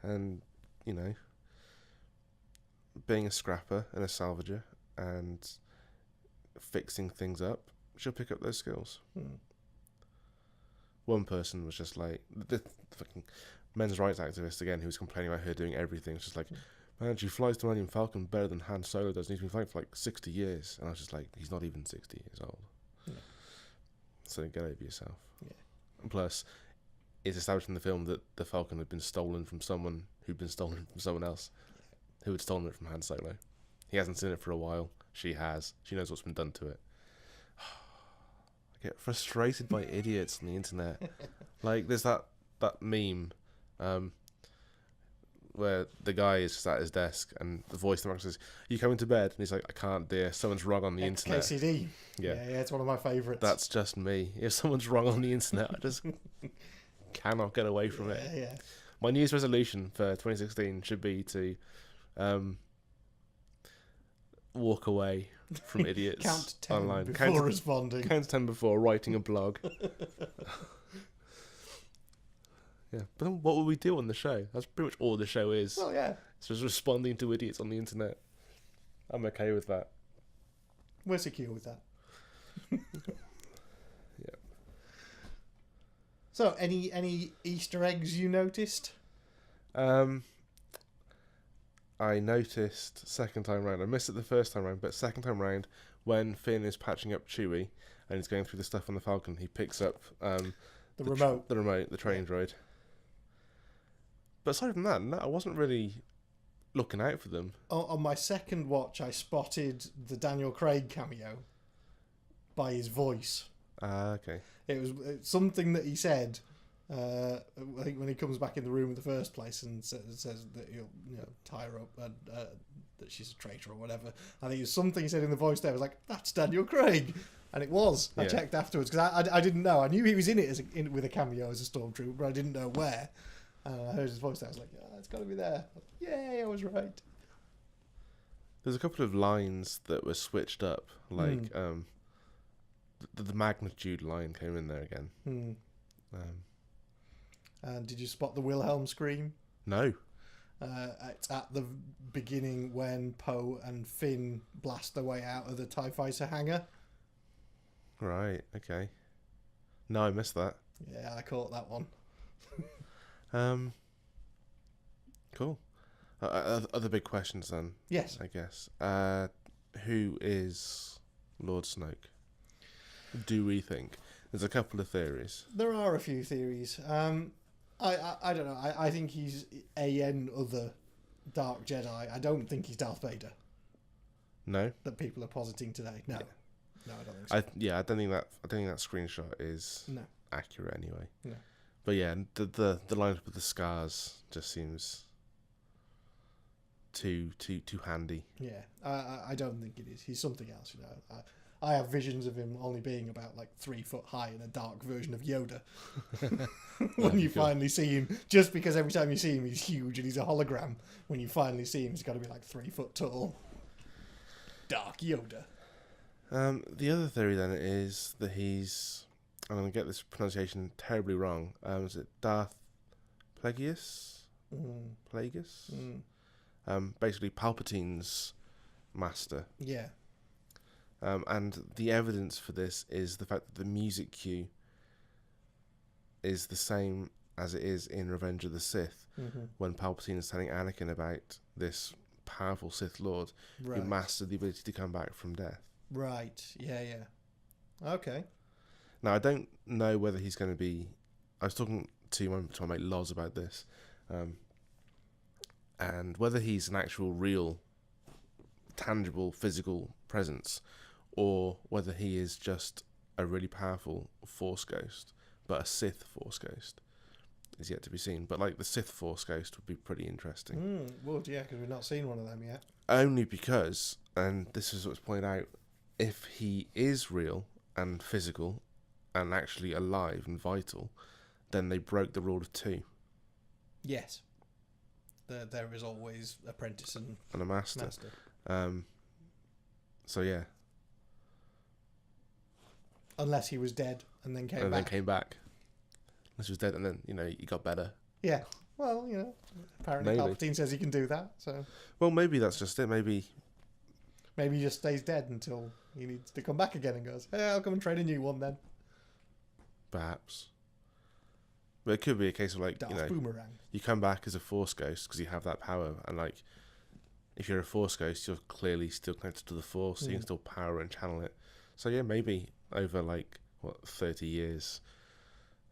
and being a scrapper and a salvager and fixing things up, she'll pick up those skills. One person was just like, the fucking men's rights activist again, who was complaining about her doing everything. It's just like, man, she flies the Millennium Falcon better than Han Solo does, and he's been flying for like 60 years. And I was just like, he's not even 60 years old. So get over yourself. Yeah. Plus, it's established in the film that the Falcon had been stolen from someone who'd been stolen from someone else, who had stolen it from Han Solo. He hasn't seen it for a while. She has. She knows what's been done to it. I get frustrated by idiots on the internet. Like, there's that meme where the guy is just at his desk and the voice in the background says, "You coming to bed?" And he's like, "I can't, dear. Someone's wrong on the internet." KCD. Yeah, it's one of my favourites. That's just me. If someone's wrong on the internet, I just cannot get away from it. Yeah. My New Year's resolution for 2016 should be to walk away from idiots Count 10 online. before responding. Count 10 before writing a blog. Yeah, but then what will we do on the show? That's pretty much all the show is. Well, yeah. It's just responding to idiots on the internet. I'm okay with that. We're secure with that. Yeah. So, any Easter eggs you noticed? I noticed second time round. I missed it the first time round, but second time round, when Finn is patching up Chewie and he's going through the stuff on the Falcon, he picks up the remote, the training droid. But aside from that, no, I wasn't really looking out for them. On my second watch, I spotted the Daniel Craig cameo by his voice. Okay. It was something that he said. I think when he comes back in the room in the first place and says that he'll tie her up and that she's a traitor or whatever. I think it was something he said in the voice there. I was like, that's Daniel Craig. And it was. I checked afterwards because I didn't know. I knew he was in it with a cameo as a stormtrooper, but I didn't know where. And I heard his voice there. I was like, it's got to be there. Yay, I was right. There's a couple of lines that were switched up. Like, the magnitude line came in there again. And did you spot the Wilhelm scream? No. It's at the beginning when Poe and Finn blast their way out of the TIE Fighter hangar. Right, okay. No, I missed that. Yeah, I caught that one. Cool. Other big questions then. Yes. I guess. Who is Lord Snoke? Do we think? There's a couple of theories. There are a few theories. I don't know. I think he's other Dark Jedi. I don't think he's Darth Vader. No. That people are positing today. No. Yeah. No, I don't think so. I don't think that screenshot is accurate anyway. No. But yeah, the lineup of the scars just seems too handy. Yeah, I don't think it is. He's something else, I have visions of him only being about 3 foot high in a dark version of Yoda. When you finally see him, just because every time you see him he's huge and he's a hologram. When you finally see him, he's got to be 3 foot tall. Dark Yoda. The other theory then is that he's, I'm going to get this pronunciation terribly wrong. Is it Darth Plagueis? Plagueis? Basically Palpatine's master. Yeah. And the evidence for this is the fact that the music cue is the same as it is in Revenge of the Sith, when Palpatine is telling Anakin about this powerful Sith Lord who mastered the ability to come back from death. Right, yeah. Okay. Now, I don't know whether he's going to be... I was talking to my mate Loz about this, and whether he's an actual, real, tangible, physical presence, or whether he is just a really powerful Force ghost, but a Sith Force ghost, is yet to be seen. But the Sith Force ghost would be pretty interesting. Would, yeah, because we've not seen one of them yet. Only because, and this is what's pointed out, if he is real and physical and actually alive and vital, then they broke the rule of 2. Yes. There is always apprentice and a master. So yeah. Unless he was dead and then came back. Unless he was dead and then, he got better. Yeah. Well, apparently Maybe. Palpatine says he can do that, so... Well, maybe that's just it. Maybe he just stays dead until he needs to come back again and goes, hey, I'll come and train a new one then. Perhaps. But it could be a case of Darth Boomerang. You come back as a Force ghost because you have that power, and if you're a Force ghost, you're clearly still connected to the Force, so you can still power and channel it. So yeah, maybe over 30 years,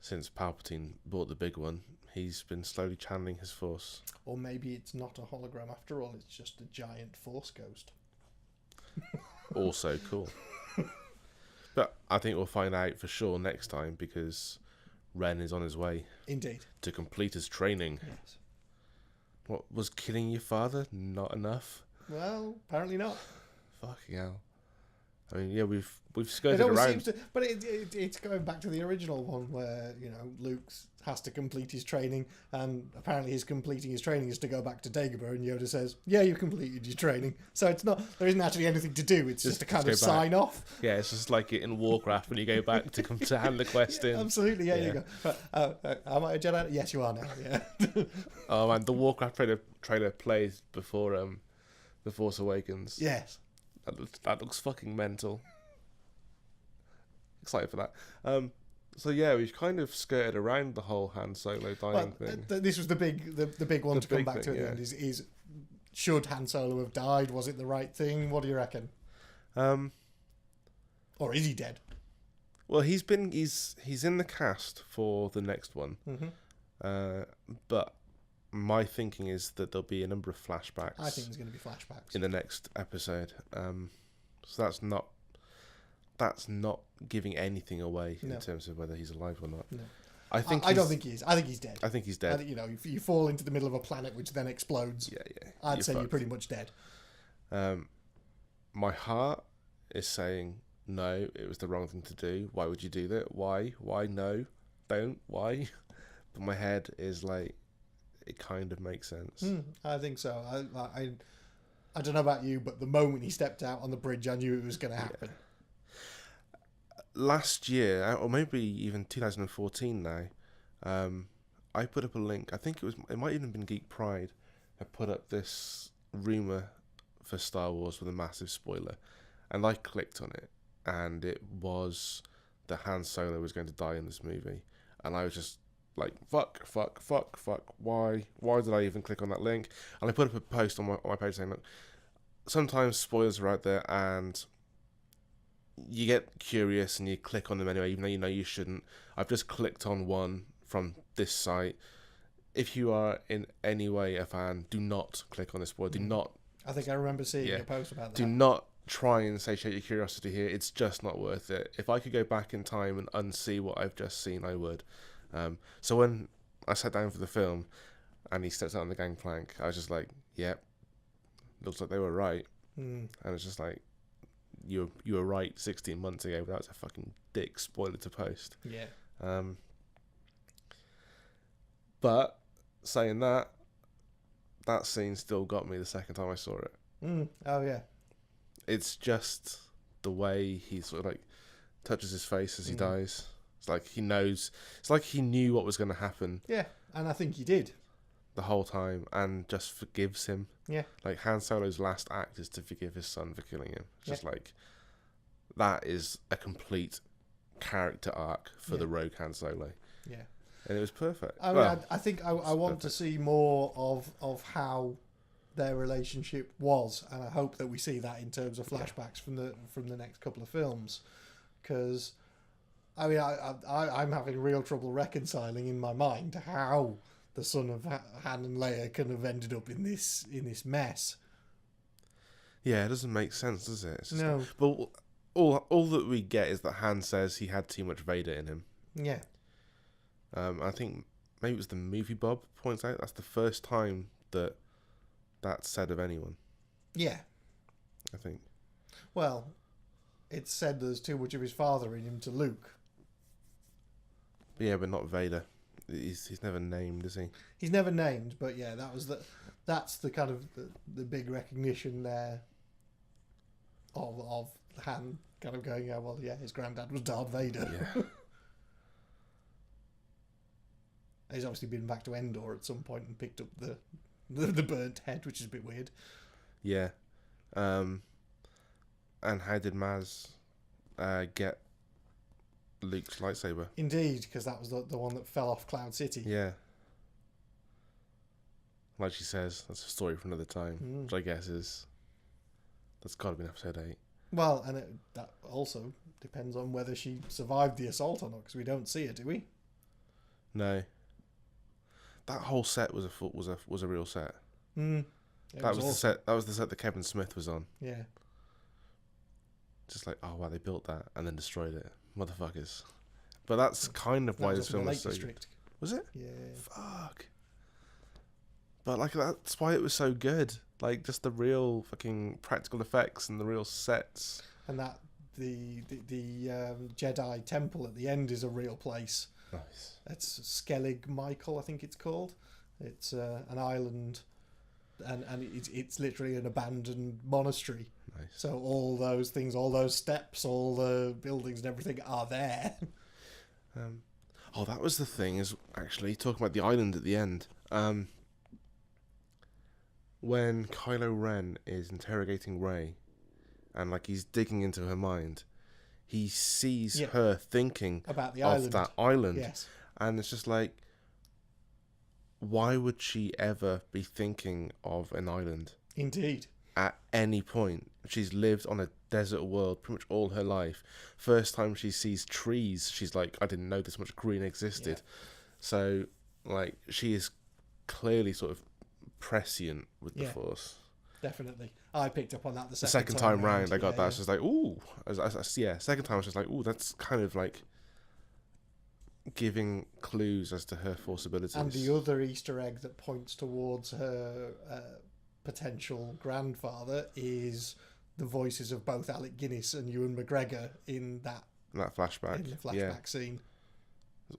since Palpatine bought the big one, he's been slowly channeling his Force. Or maybe it's not a hologram after all, it's just a giant Force ghost. Also cool. But I think we'll find out for sure next time, because Ren is on his way. Indeed. To complete his training. Yes. What, was killing your father not enough? Well, apparently not. Fucking hell. I mean, yeah, we've It skirted always around. seems to, but it's going back to the original one where, you know, Luke has to complete his training, and apparently his completing his training is to go back to Dagobah, and Yoda says, "Yeah, you completed your training." So it's not, there isn't actually anything to do. It's just a kind of sign off. Yeah, it's just like it in Warcraft when you go back to come to hand the quest in. Absolutely, yeah. You go. Am I a Jedi? Yes, you are now. Yeah. Oh man, the Warcraft trailer plays before the Force Awakens. Yes. That looks fucking mental. Excited for that. So yeah, we've kind of skirted around the whole Han Solo dying thing. This was the big one to come back to at the yeah. end. Is should Han Solo have died? Was it the right thing? What do you reckon? Or is he dead? Well, he's in the cast for the next one. Mm-hmm. But my thinking is that there'll be a number of flashbacks. I think there's going to be flashbacks in the next episode. So that's not giving anything away in terms of whether he's alive or not. No. I don't think he is. I think he's dead. I think he's dead. I think, you know, if you fall into the middle of a planet which then explodes, I'd say you're pretty much dead. My heart is saying no, it was the wrong thing to do. Why would you do that? Why? No, don't. Why? But my head is like, it kind of makes sense. I think so. I don't know about you, but the moment he stepped out on the bridge, I knew it was going to happen. Last year, or maybe even 2014 now, I put up a link. I think it might even have been Geek Pride. I put up this rumor for Star Wars with a massive spoiler, and I clicked on it, and it was that Han Solo was going to die in this movie, and I was just like, fuck, why did I even click on that link? And I put up a post on my page saying, look, sometimes spoilers are out there, and you get curious and you click on them anyway, even though you know you shouldn't. I've just clicked on one from this site. If you are in any way a fan, do not click on this spoiler. Do not. I think I remember seeing a post about that. Do not try and satiate your curiosity here. It's just not worth it. If I could go back in time and unsee what I've just seen, I would. So when I sat down for the film and he steps out on the gangplank, I was just like, yep, looks like they were right. And it's just like, you were right 16 months ago, but that was a fucking dick spoiler to post. Yeah. But saying that scene still got me the second time I saw it. Oh yeah. It's just the way he sort of like touches his face as he dies. It's like he knows. It's like he knew what was going to happen. Yeah, and I think he did the whole time, and just forgives him. Yeah. Like Han Solo's last act is to forgive his son for killing him. It's just like, that is a complete character arc for the rogue Han Solo. Yeah. And it was perfect. I mean, I think I want to see more of how their relationship was, and I hope that we see that in terms of flashbacks from the next couple of films, because I mean, I'm having real trouble reconciling in my mind how the son of Han and Leia can have ended up in this mess. Yeah, it doesn't make sense, does it? It's just No. Like, but all that we get is that Han says he had too much Vader in him. Yeah. I think maybe it was the movie Bob points out that's the first time that's said of anyone. Yeah. I think. Well, it's said there's too much of his father in him to Luke. Yeah, but not Vader. He's never named, is he? He's never named, but yeah, that's the kind of the big recognition there of Han kind of going, yeah, well, yeah, his granddad was Darth Vader. Yeah. He's obviously been back to Endor at some point and picked up the burnt head, which is a bit weird. Yeah. And how did Maz get Luke's lightsaber? Indeed, because that was the one that fell off Cloud City. Yeah. Like she says, that's a story for another time, which I guess that's got to be in episode 8. Well, and that also depends on whether she survived the assault or not, because we don't see her, do we? No. That whole set was a real set. That was awesome. the set. That was the set that Kevin Smith was on. Yeah. Just like, oh wow, they built that and then destroyed it, motherfuckers. But that's kind of why this film was so. District. Was it? Yeah. Fuck. But like that's why it was so good. Like just the real fucking practical effects and the real sets. And that the Jedi temple at the end is a real place. Nice. It's Skellig Michael, I think it's called. It's an island, and it's literally an abandoned monastery. Nice. So all those things, all those steps, all the buildings and everything are there. That was the thing, is actually talking about the island at the end. When Kylo Ren is interrogating Rey, and like he's digging into her mind, he sees her thinking about the of that island. Yes. And it's just like, why would she ever be thinking of an island? Indeed. At any point. She's lived on a desert world pretty much all her life. First time she sees trees, she's like, I didn't know this much green existed. Yeah. So, like, she is clearly sort of prescient with the Force. Definitely. I picked up on that the second time round. I got that. It's just like, ooh. Second time I was just like, ooh, that's kind of like giving clues as to her Force abilities. And the other Easter egg that points towards her potential grandfather is the voices of both Alec Guinness and Ewan McGregor in that flashback. In the flashback scene.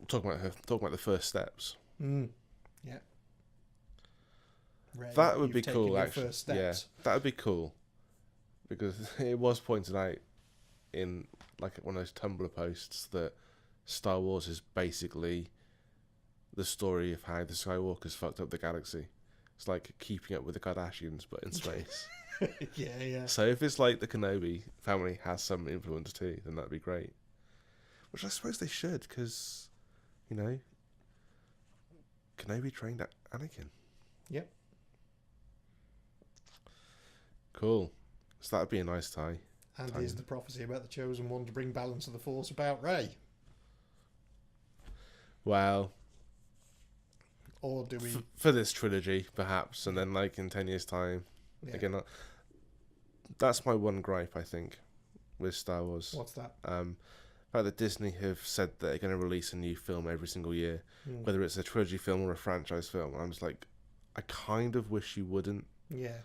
Talking about the first steps. Yeah. Rey, that would be cool, actually. Yeah, that would be cool, because it was pointed out in like one of those Tumblr posts that Star Wars is basically the story of how the Skywalkers fucked up the galaxy. It's like Keeping Up with the Kardashians, but in space. Yeah. So if it's like the Kenobi family has some influence too, then that'd be great. Which I suppose they should, because, you know, Kenobi trained Anakin. Yep. Cool. So that'd be a nice tie. And here's the prophecy about the Chosen One to bring balance of the Force about Rey. Well, or do we for this trilogy, perhaps, and then like in 10 years' time, again, that's my one gripe, I think, with Star Wars. What's that? The fact that Disney have said that they're going to release a new film every single year, whether it's a trilogy film or a franchise film. I'm just like, I kind of wish you wouldn't. Yeah.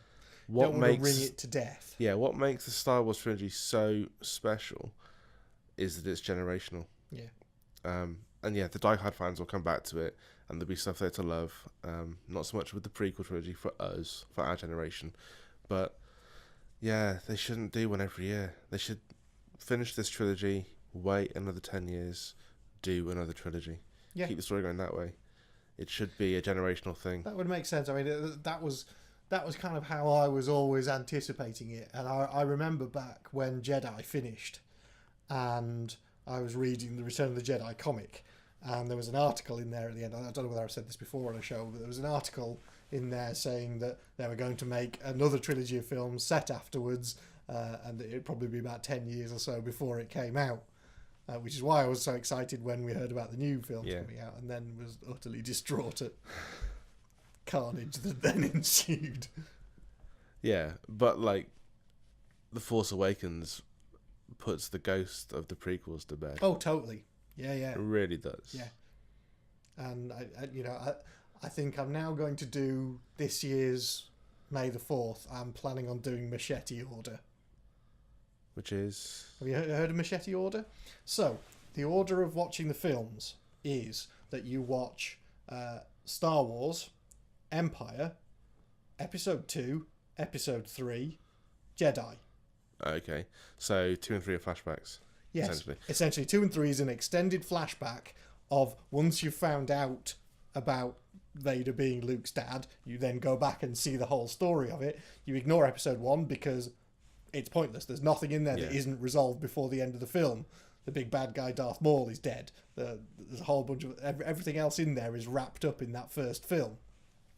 What Don't makes want to wring it to death? Yeah. What makes the Star Wars trilogy so special is that it's generational. Yeah. And yeah, the diehard fans will come back to it, and there'll be stuff there to love. Not so much with the prequel trilogy for us, for our generation, but yeah, they shouldn't do one every year. They should finish this trilogy, wait another 10 years, do another trilogy. Yeah. Keep the story going that way. It should be a generational thing. That would make sense. I mean, that was kind of how I was always anticipating it. And I remember back when Jedi finished, and I was reading the Return of the Jedi comic, and there was an article in there at the end. I don't know whether I've said this before on a show, but there was an article in there saying that they were going to make another trilogy of films set afterwards, and it'd probably be about 10 years or so before it came out. Which is why I was so excited when we heard about the new films coming out, and then was utterly distraught at carnage that then ensued. Yeah, but like, The Force Awakens puts the ghost of the prequels to bed. Oh, totally. Yeah. It really does. Yeah. And I think I'm now going to do this year's May the 4th. I'm planning on doing Machete Order. Which is? Have you heard of Machete Order? So, the order of watching the films is that you watch Star Wars, Empire, Episode 2, Episode 3, Jedi. Okay. So 2 and 3 are flashbacks. Yes. Essentially 2 and 3 is an extended flashback of once you've found out about Vader being Luke's dad, you then go back and see the whole story of it. You ignore Episode 1 because it's pointless. There's nothing in there that isn't resolved before the end of the film. The big bad guy Darth Maul is dead. There's a whole bunch of everything else in there is wrapped up in that first film.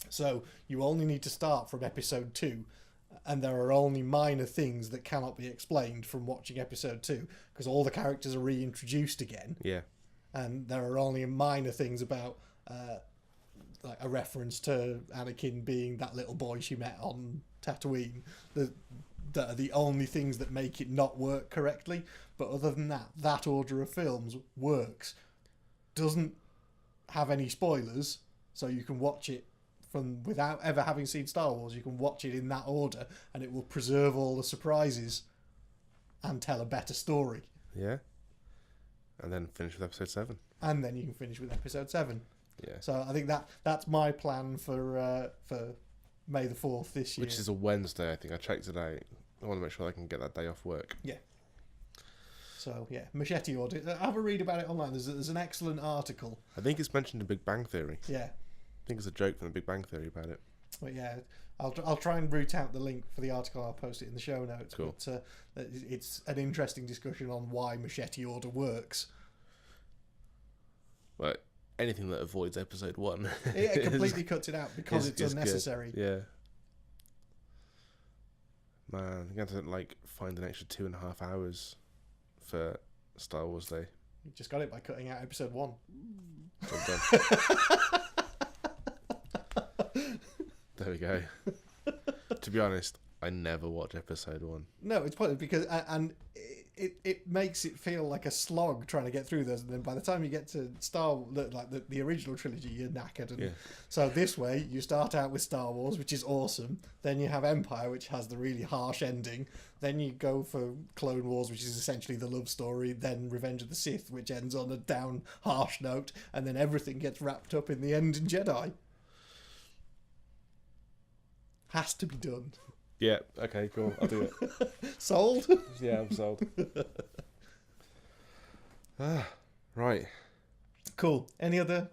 So you only need to start from Episode 2, and there are only minor things that cannot be explained from watching Episode 2, because all the characters are reintroduced again. Yeah. and there are only minor things about like a reference to Anakin being that little boy she met on Tatooine that are the only things that make it not work correctly. But other than that, that order of films works. Doesn't have any spoilers, so you can watch it from without ever having seen Star Wars. You can watch it in that order, and it will preserve all the surprises and tell a better story. Yeah. And then finish with episode 7. And then you can finish with episode 7. Yeah. So I think that's my plan for May the 4th this year. Which is a Wednesday, I think. I checked it out. I want to make sure I can get that day off work. Yeah. So, yeah, Machete Order. Have a read about it online. There's an excellent article. I think it's mentioned in Big Bang Theory. Yeah. I think it's a joke from the Big Bang Theory about it. But yeah, I'll try and root out the link for the article. I'll post it in the show notes. Cool. But it's an interesting discussion on why Machete Order works. But anything that avoids episode 1. It completely cuts it out because it's unnecessary. Good. Yeah. Man, you have to find an extra 2.5 hours for Star Wars Day. You just got it by cutting out episode 1. Job done. There we go. To be honest, I never watch episode 1. No, it's pointless because it makes it feel like a slog trying to get through those, and then by the time you get to the original trilogy, you're knackered. And so this way, you start out with Star Wars, which is awesome. Then you have Empire, which has the really harsh ending. Then you go for Clone Wars, which is essentially the love story. Then Revenge of the Sith, which ends on a down, harsh note, and then everything gets wrapped up in the end in Jedi. Has to be done. Yeah, okay, cool. I'll do it. Sold? Yeah, I'm sold. Right. Cool. Any other?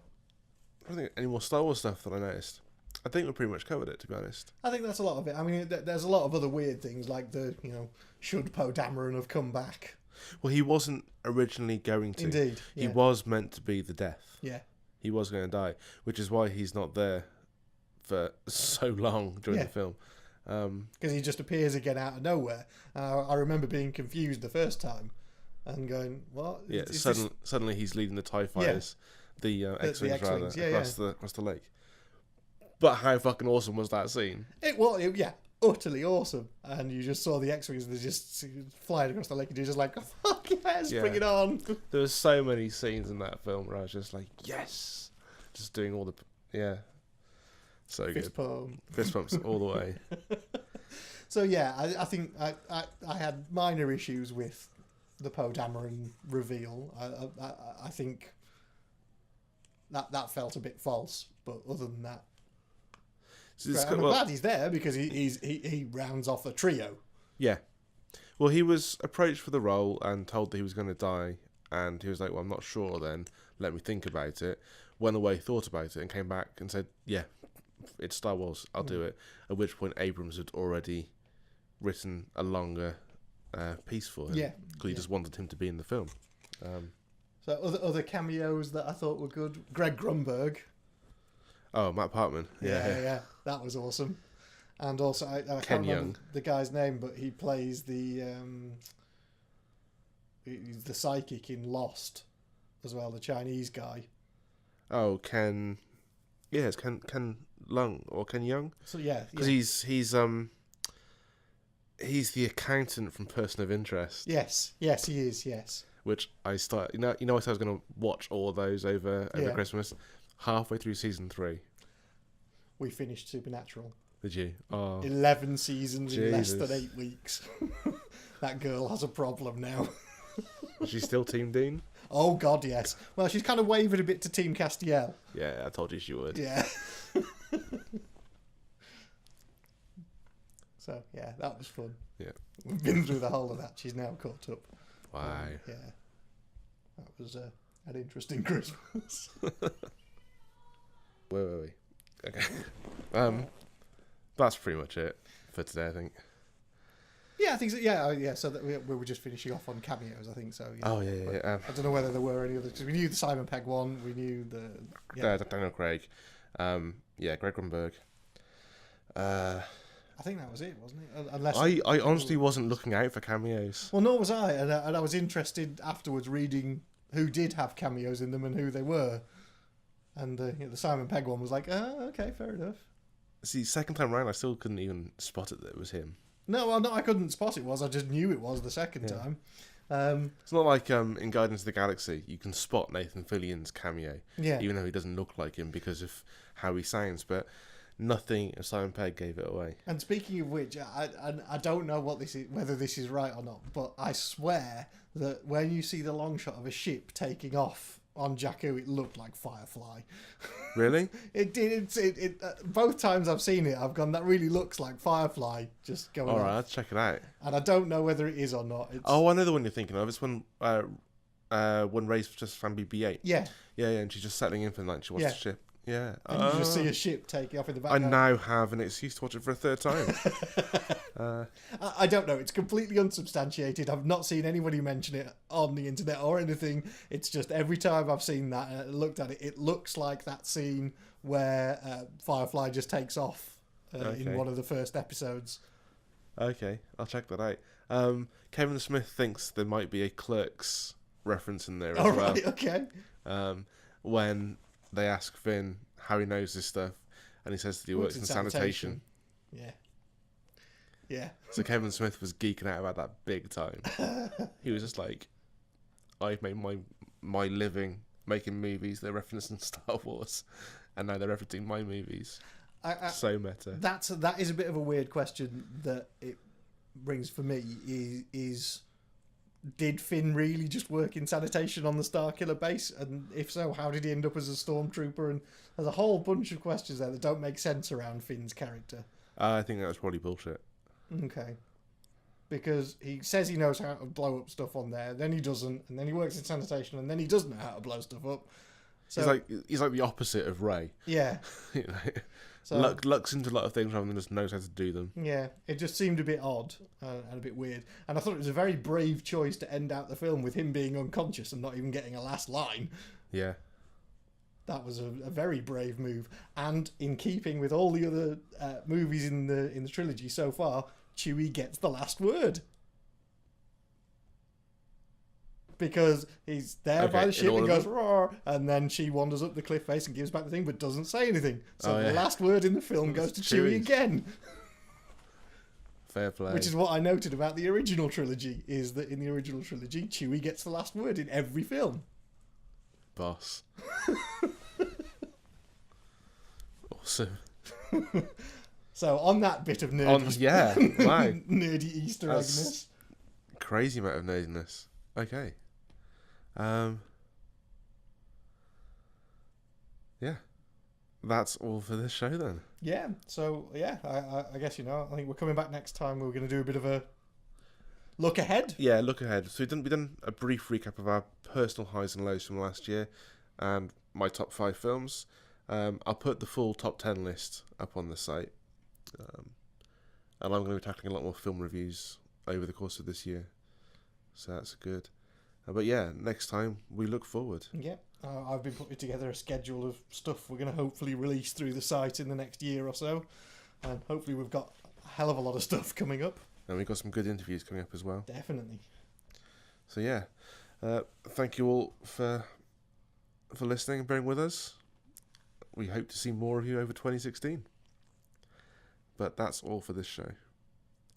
I don't think any more Star Wars stuff that I noticed. I think we pretty much covered it, to be honest. I think that's a lot of it. I mean, there's a lot of other weird things, like should Poe Dameron have come back? Well, he wasn't originally going to. Indeed. Yeah. He was meant to be the death. Yeah. He was going to die, which is why he's not there for so long during the film. Because he just appears again out of nowhere. I remember being confused the first time and going, "What?" Yeah, suddenly he's leading the TIE fighters, the X-Wings rather, across the lake. But how fucking awesome was that scene? It was, utterly awesome. And you just saw the X-Wings, they're just flying across the lake, and you're just like, oh, "Fuck yes, bring it on!" There were so many scenes in that film where I was just like, "Yes!" Just doing all the so Fist good. pump. Fist pumps all the way. So yeah, I think I had minor issues with the Poe Dameron reveal. I think that felt a bit false, but other than that, I'm glad he's there because he rounds off a trio. Yeah. Well, he was approached for the role and told that he was going to die, and he was like, "Well, I'm not sure. Then let me think about it." Went away, thought about it, and came back and said, "Yeah, it's Star Wars. I'll do it." At which point, Abrams had already written a longer piece for him. Yeah, because he just wanted him to be in the film. So other cameos that I thought were good. Greg Grunberg. Oh, Matt Parkman. Yeah, that was awesome. And also, I can't remember the guy's name, but he plays he's the psychic in Lost as well, the Chinese guy. Oh, Ken. Yeah, it's Ken Lung or Ken Young. So yeah, because he's the accountant from Person of Interest. Yes, he is. Yes. Which I started. I said I was going to watch all of those over Christmas. Halfway through season 3, we finished Supernatural. Did you? Oh, 11 seasons in less than 8 weeks. That girl has a problem now. Is she still Team Dean? Oh God, yes. Well, she's kind of wavered a bit to Team Castiel. Yeah, I told you she would. Yeah. So yeah, that was fun. Yeah, we've been through the whole of that. She's now caught up. Wow. Yeah, that was an interesting Christmas. Where were we? Okay. That's pretty much it for today, I think. Yeah, I think so. Yeah. So that we were just finishing off on cameos, I think so. Yeah. Oh yeah. I don't know whether there were any others. Cause we knew the Simon Pegg one. We knew the Daniel Craig. Greg Grunberg. I think that was it, wasn't it? Unless I honestly wasn't looking out for cameos. Well, nor was I, and I was interested afterwards reading who did have cameos in them and who they were. And the Simon Pegg one was like, oh, okay, fair enough. See, second time round, I still couldn't even spot it that it was him. No, well, no, I couldn't spot it was. I just knew it was the second time. It's not like in Guardians of the Galaxy, you can spot Nathan Fillion's cameo, even though he doesn't look like him because of how he sounds. But nothing of Simon Pegg gave it away. And speaking of which, I don't know what this is, whether this is right or not, but I swear that when you see the long shot of a ship taking off on Jakku, it looked like Firefly. Really? It did. It both times I've seen it, I've gone, that really looks like Firefly just going All right, off. I'll check it out. And I don't know whether it is or not. Oh, I know the one you're thinking of. It's when Ray's just found BB-8. Yeah. Yeah, and she's just settling in for the night. She wants the ship. Yeah. And you just see a ship taking off in the background. I now have an excuse to watch it for a third time. I don't know. It's completely unsubstantiated. I've not seen anybody mention it on the internet or anything. It's just every time I've seen that and looked at it, it looks like that scene where Firefly just takes off in one of the first episodes. Okay, I'll check that out. Kevin Smith thinks there might be a Clerks reference in there as well. Right, okay. When they ask Finn how he knows this stuff, and he says that he works in sanitation. Yeah. So Kevin Smith was geeking out about that big time. He was just like, I've made my living making movies. They're referencing Star Wars, and now they're referencing my movies. So meta. That is a bit of a weird question that it brings for me. Is did Finn really just work in sanitation on the Starkiller base? And if so, how did he end up as a stormtrooper? And there's a whole bunch of questions there that don't make sense around Finn's character. I think that was probably bullshit. Okay. Because he says he knows how to blow up stuff on there, then he doesn't, and then he works in sanitation, and then he doesn't know how to blow stuff up. So he's like the opposite of Ray. Yeah. You know? So, lucks into a lot of things rather than just knows how to do them. Yeah, it just seemed a bit odd and a bit weird. And I thought it was a very brave choice to end out the film with him being unconscious and not even getting a last line. Yeah. That was a very brave move. And in keeping with all the other movies in the trilogy so far, Chewie gets the last word. Because he's there by the ship and goes, roar, and then she wanders up the cliff face and gives back the thing, but doesn't say anything. So the last word in the film goes to Chewie again. Fair play. Which is what I noted about the original trilogy, is that in the original trilogy, Chewie gets the last word in every film. Boss. Awesome. So on that bit of nerd, wow. nerdy Easter eggness. Crazy amount of nerdiness. Okay. Yeah, that's all for this show then. Yeah, so yeah, I guess, I think we're coming back next time. We're going to do a bit of a look ahead. Yeah, look ahead. So we've done a brief recap of our personal highs and lows from last year and my top 5 films. I'll put the full top 10 list up on the site. And I'm going to be tackling a lot more film reviews over the course of this year. So that's good. But yeah, next time we look forward. Yeah, I've been putting together a schedule of stuff we're going to hopefully release through the site in the next year or so. And hopefully we've got a hell of a lot of stuff coming up. And we've got some good interviews coming up as well. Definitely. So yeah, thank you all for listening and bearing with us. We hope to see more of you over 2016. But that's all for this show.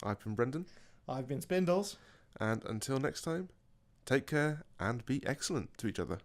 I've been Brendan. I've been Spindles. And until next time, take care and be excellent to each other.